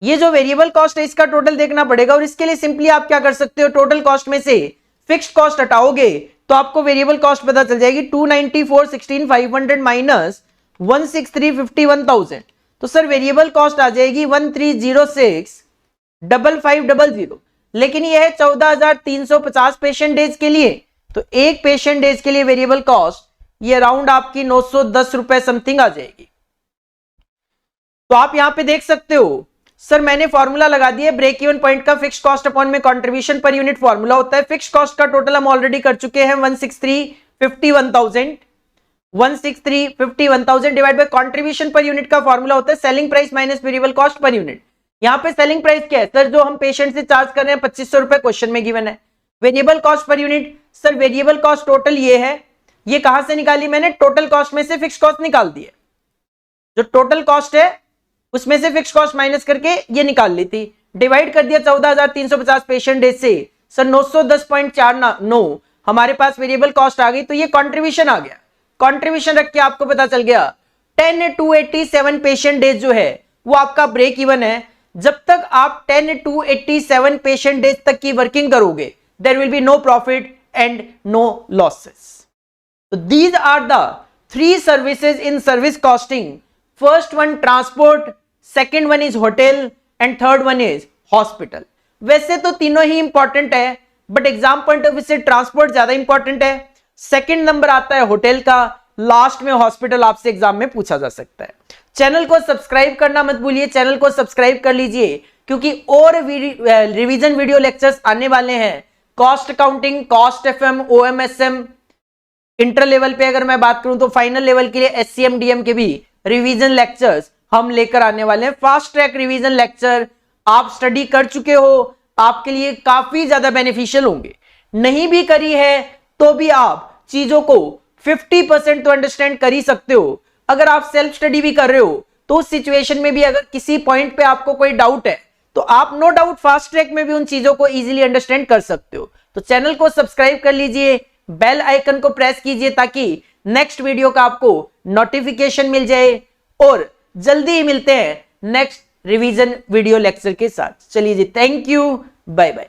ये जो वेरिएबल कॉस्ट है इसका टोटल देखना पड़ेगा। और इसके लिए सिंपली आप क्या कर सकते हो, टोटल कॉस्ट में से फिक्स्ड कॉस्ट हटाओगे तो आपको वेरिएबल कॉस्ट पता चल जाएगी 294,16,500 माइनस 163,51,000। तो सर वेरिएबल कॉस्ट आ जाएगी 1,306,5500। लेकिन ये है 14,350 पेशेंट डेज के लिए, तो एक पेशेंट डेज के लिए वेरिएबल कॉस्ट ये अराउंड आपकी 910 रुपए समथिंग आ जाएगी। तो आप यहां पे देख सकते हो सर मैंने फॉर्मूला लगा दिया ब्रेक इवन पॉइंट का, फिक्स्ड कॉस्ट अपॉन में कंट्रीब्यूशन पर यूनिट फॉर्मूला होता है। फिक्स्ड कॉस्ट का टोटल हम ऑलरेडी कर चुके हैं 163,51,000, 163,51,000 divide by contribution per unit का फॉर्मूला होता है selling price minus variable cost per unit. यहां पे सेलिंग प्राइस क्या है सर, जो हम पेशेंट से चार्ज कर रहे हैं 2500 रुपए क्वेश्चन में गिवन है। Variable cost per unit, sir variable cost total ये है, ये कहां से निकाली मैंने, टोटल कॉस्ट में से फिक्स्ड कॉस्ट निकाल दी है। जो टोटल कॉस्ट है उसमें से फिक्स्ड कॉस्ट माइनस करके ये निकाल ली थी, डिवाइड कर दिया 14,350 पेशेंट डेज से, सर 910.49 हमारे पास वेरिएबल कॉस्ट आ गई। तो ये कंट्रीब्यूशन आ गया, कंट्रीब्यूशन रख के आपको पता चल गया 10,287 पेशेंट डेज जो है वो आपका ब्रेक इवन है। जब तक आप 10,287 पेशेंट डेज तक की वर्किंग करोगे there will be no profit and no losses. तो these are the three services in service costing. First one transport, second one is hotel and third one is hospital. वैसे तो तीनों ही important है, but exam point of view से transport ज्यादा important है, second number आता है होटल का, लास्ट में हॉस्पिटल आपसे एग्जाम में पूछा जा सकता है। चैनल को सब्सक्राइब करना मत भूलिए, चैनल को सब्सक्राइब कर लीजिए क्योंकि और रिवीजन वीडियो लेक्चर्स आने वाले हैं। Cost accounting, cost FM, OMSM, inter level पे अगर मैं बात करूं तो फाइनल लेवल के लिए एससीएम डीएम के भी रिवीजन लेक्चर्स हम लेकर आने वाले हैं। फास्ट ट्रैक रिवीजन लेक्चर आप स्टडी कर चुके हो, आपके लिए काफी ज्यादा बेनिफिशियल होंगे। नहीं भी करी है तो भी आप चीजों को 50% तो अंडरस्टैंड कर ही सकते हो। अगर आप सेल्फ स्टडी भी कर रहे हो तो उस सिचुएशन में भी अगर किसी पॉइंट पे आपको कोई डाउट है तो आप नो डाउट फास्ट ट्रैक में भी उन चीजों को इजीली अंडरस्टैंड कर सकते हो। तो चैनल को सब्सक्राइब कर लीजिए, बेल आइकन को प्रेस कीजिए ताकि नेक्स्ट वीडियो का आपको नोटिफिकेशन मिल जाए, और जल्दी ही मिलते हैं नेक्स्ट रिवीजन वीडियो लेक्चर के साथ। चलिए जी, थैंक यू, बाय बाय।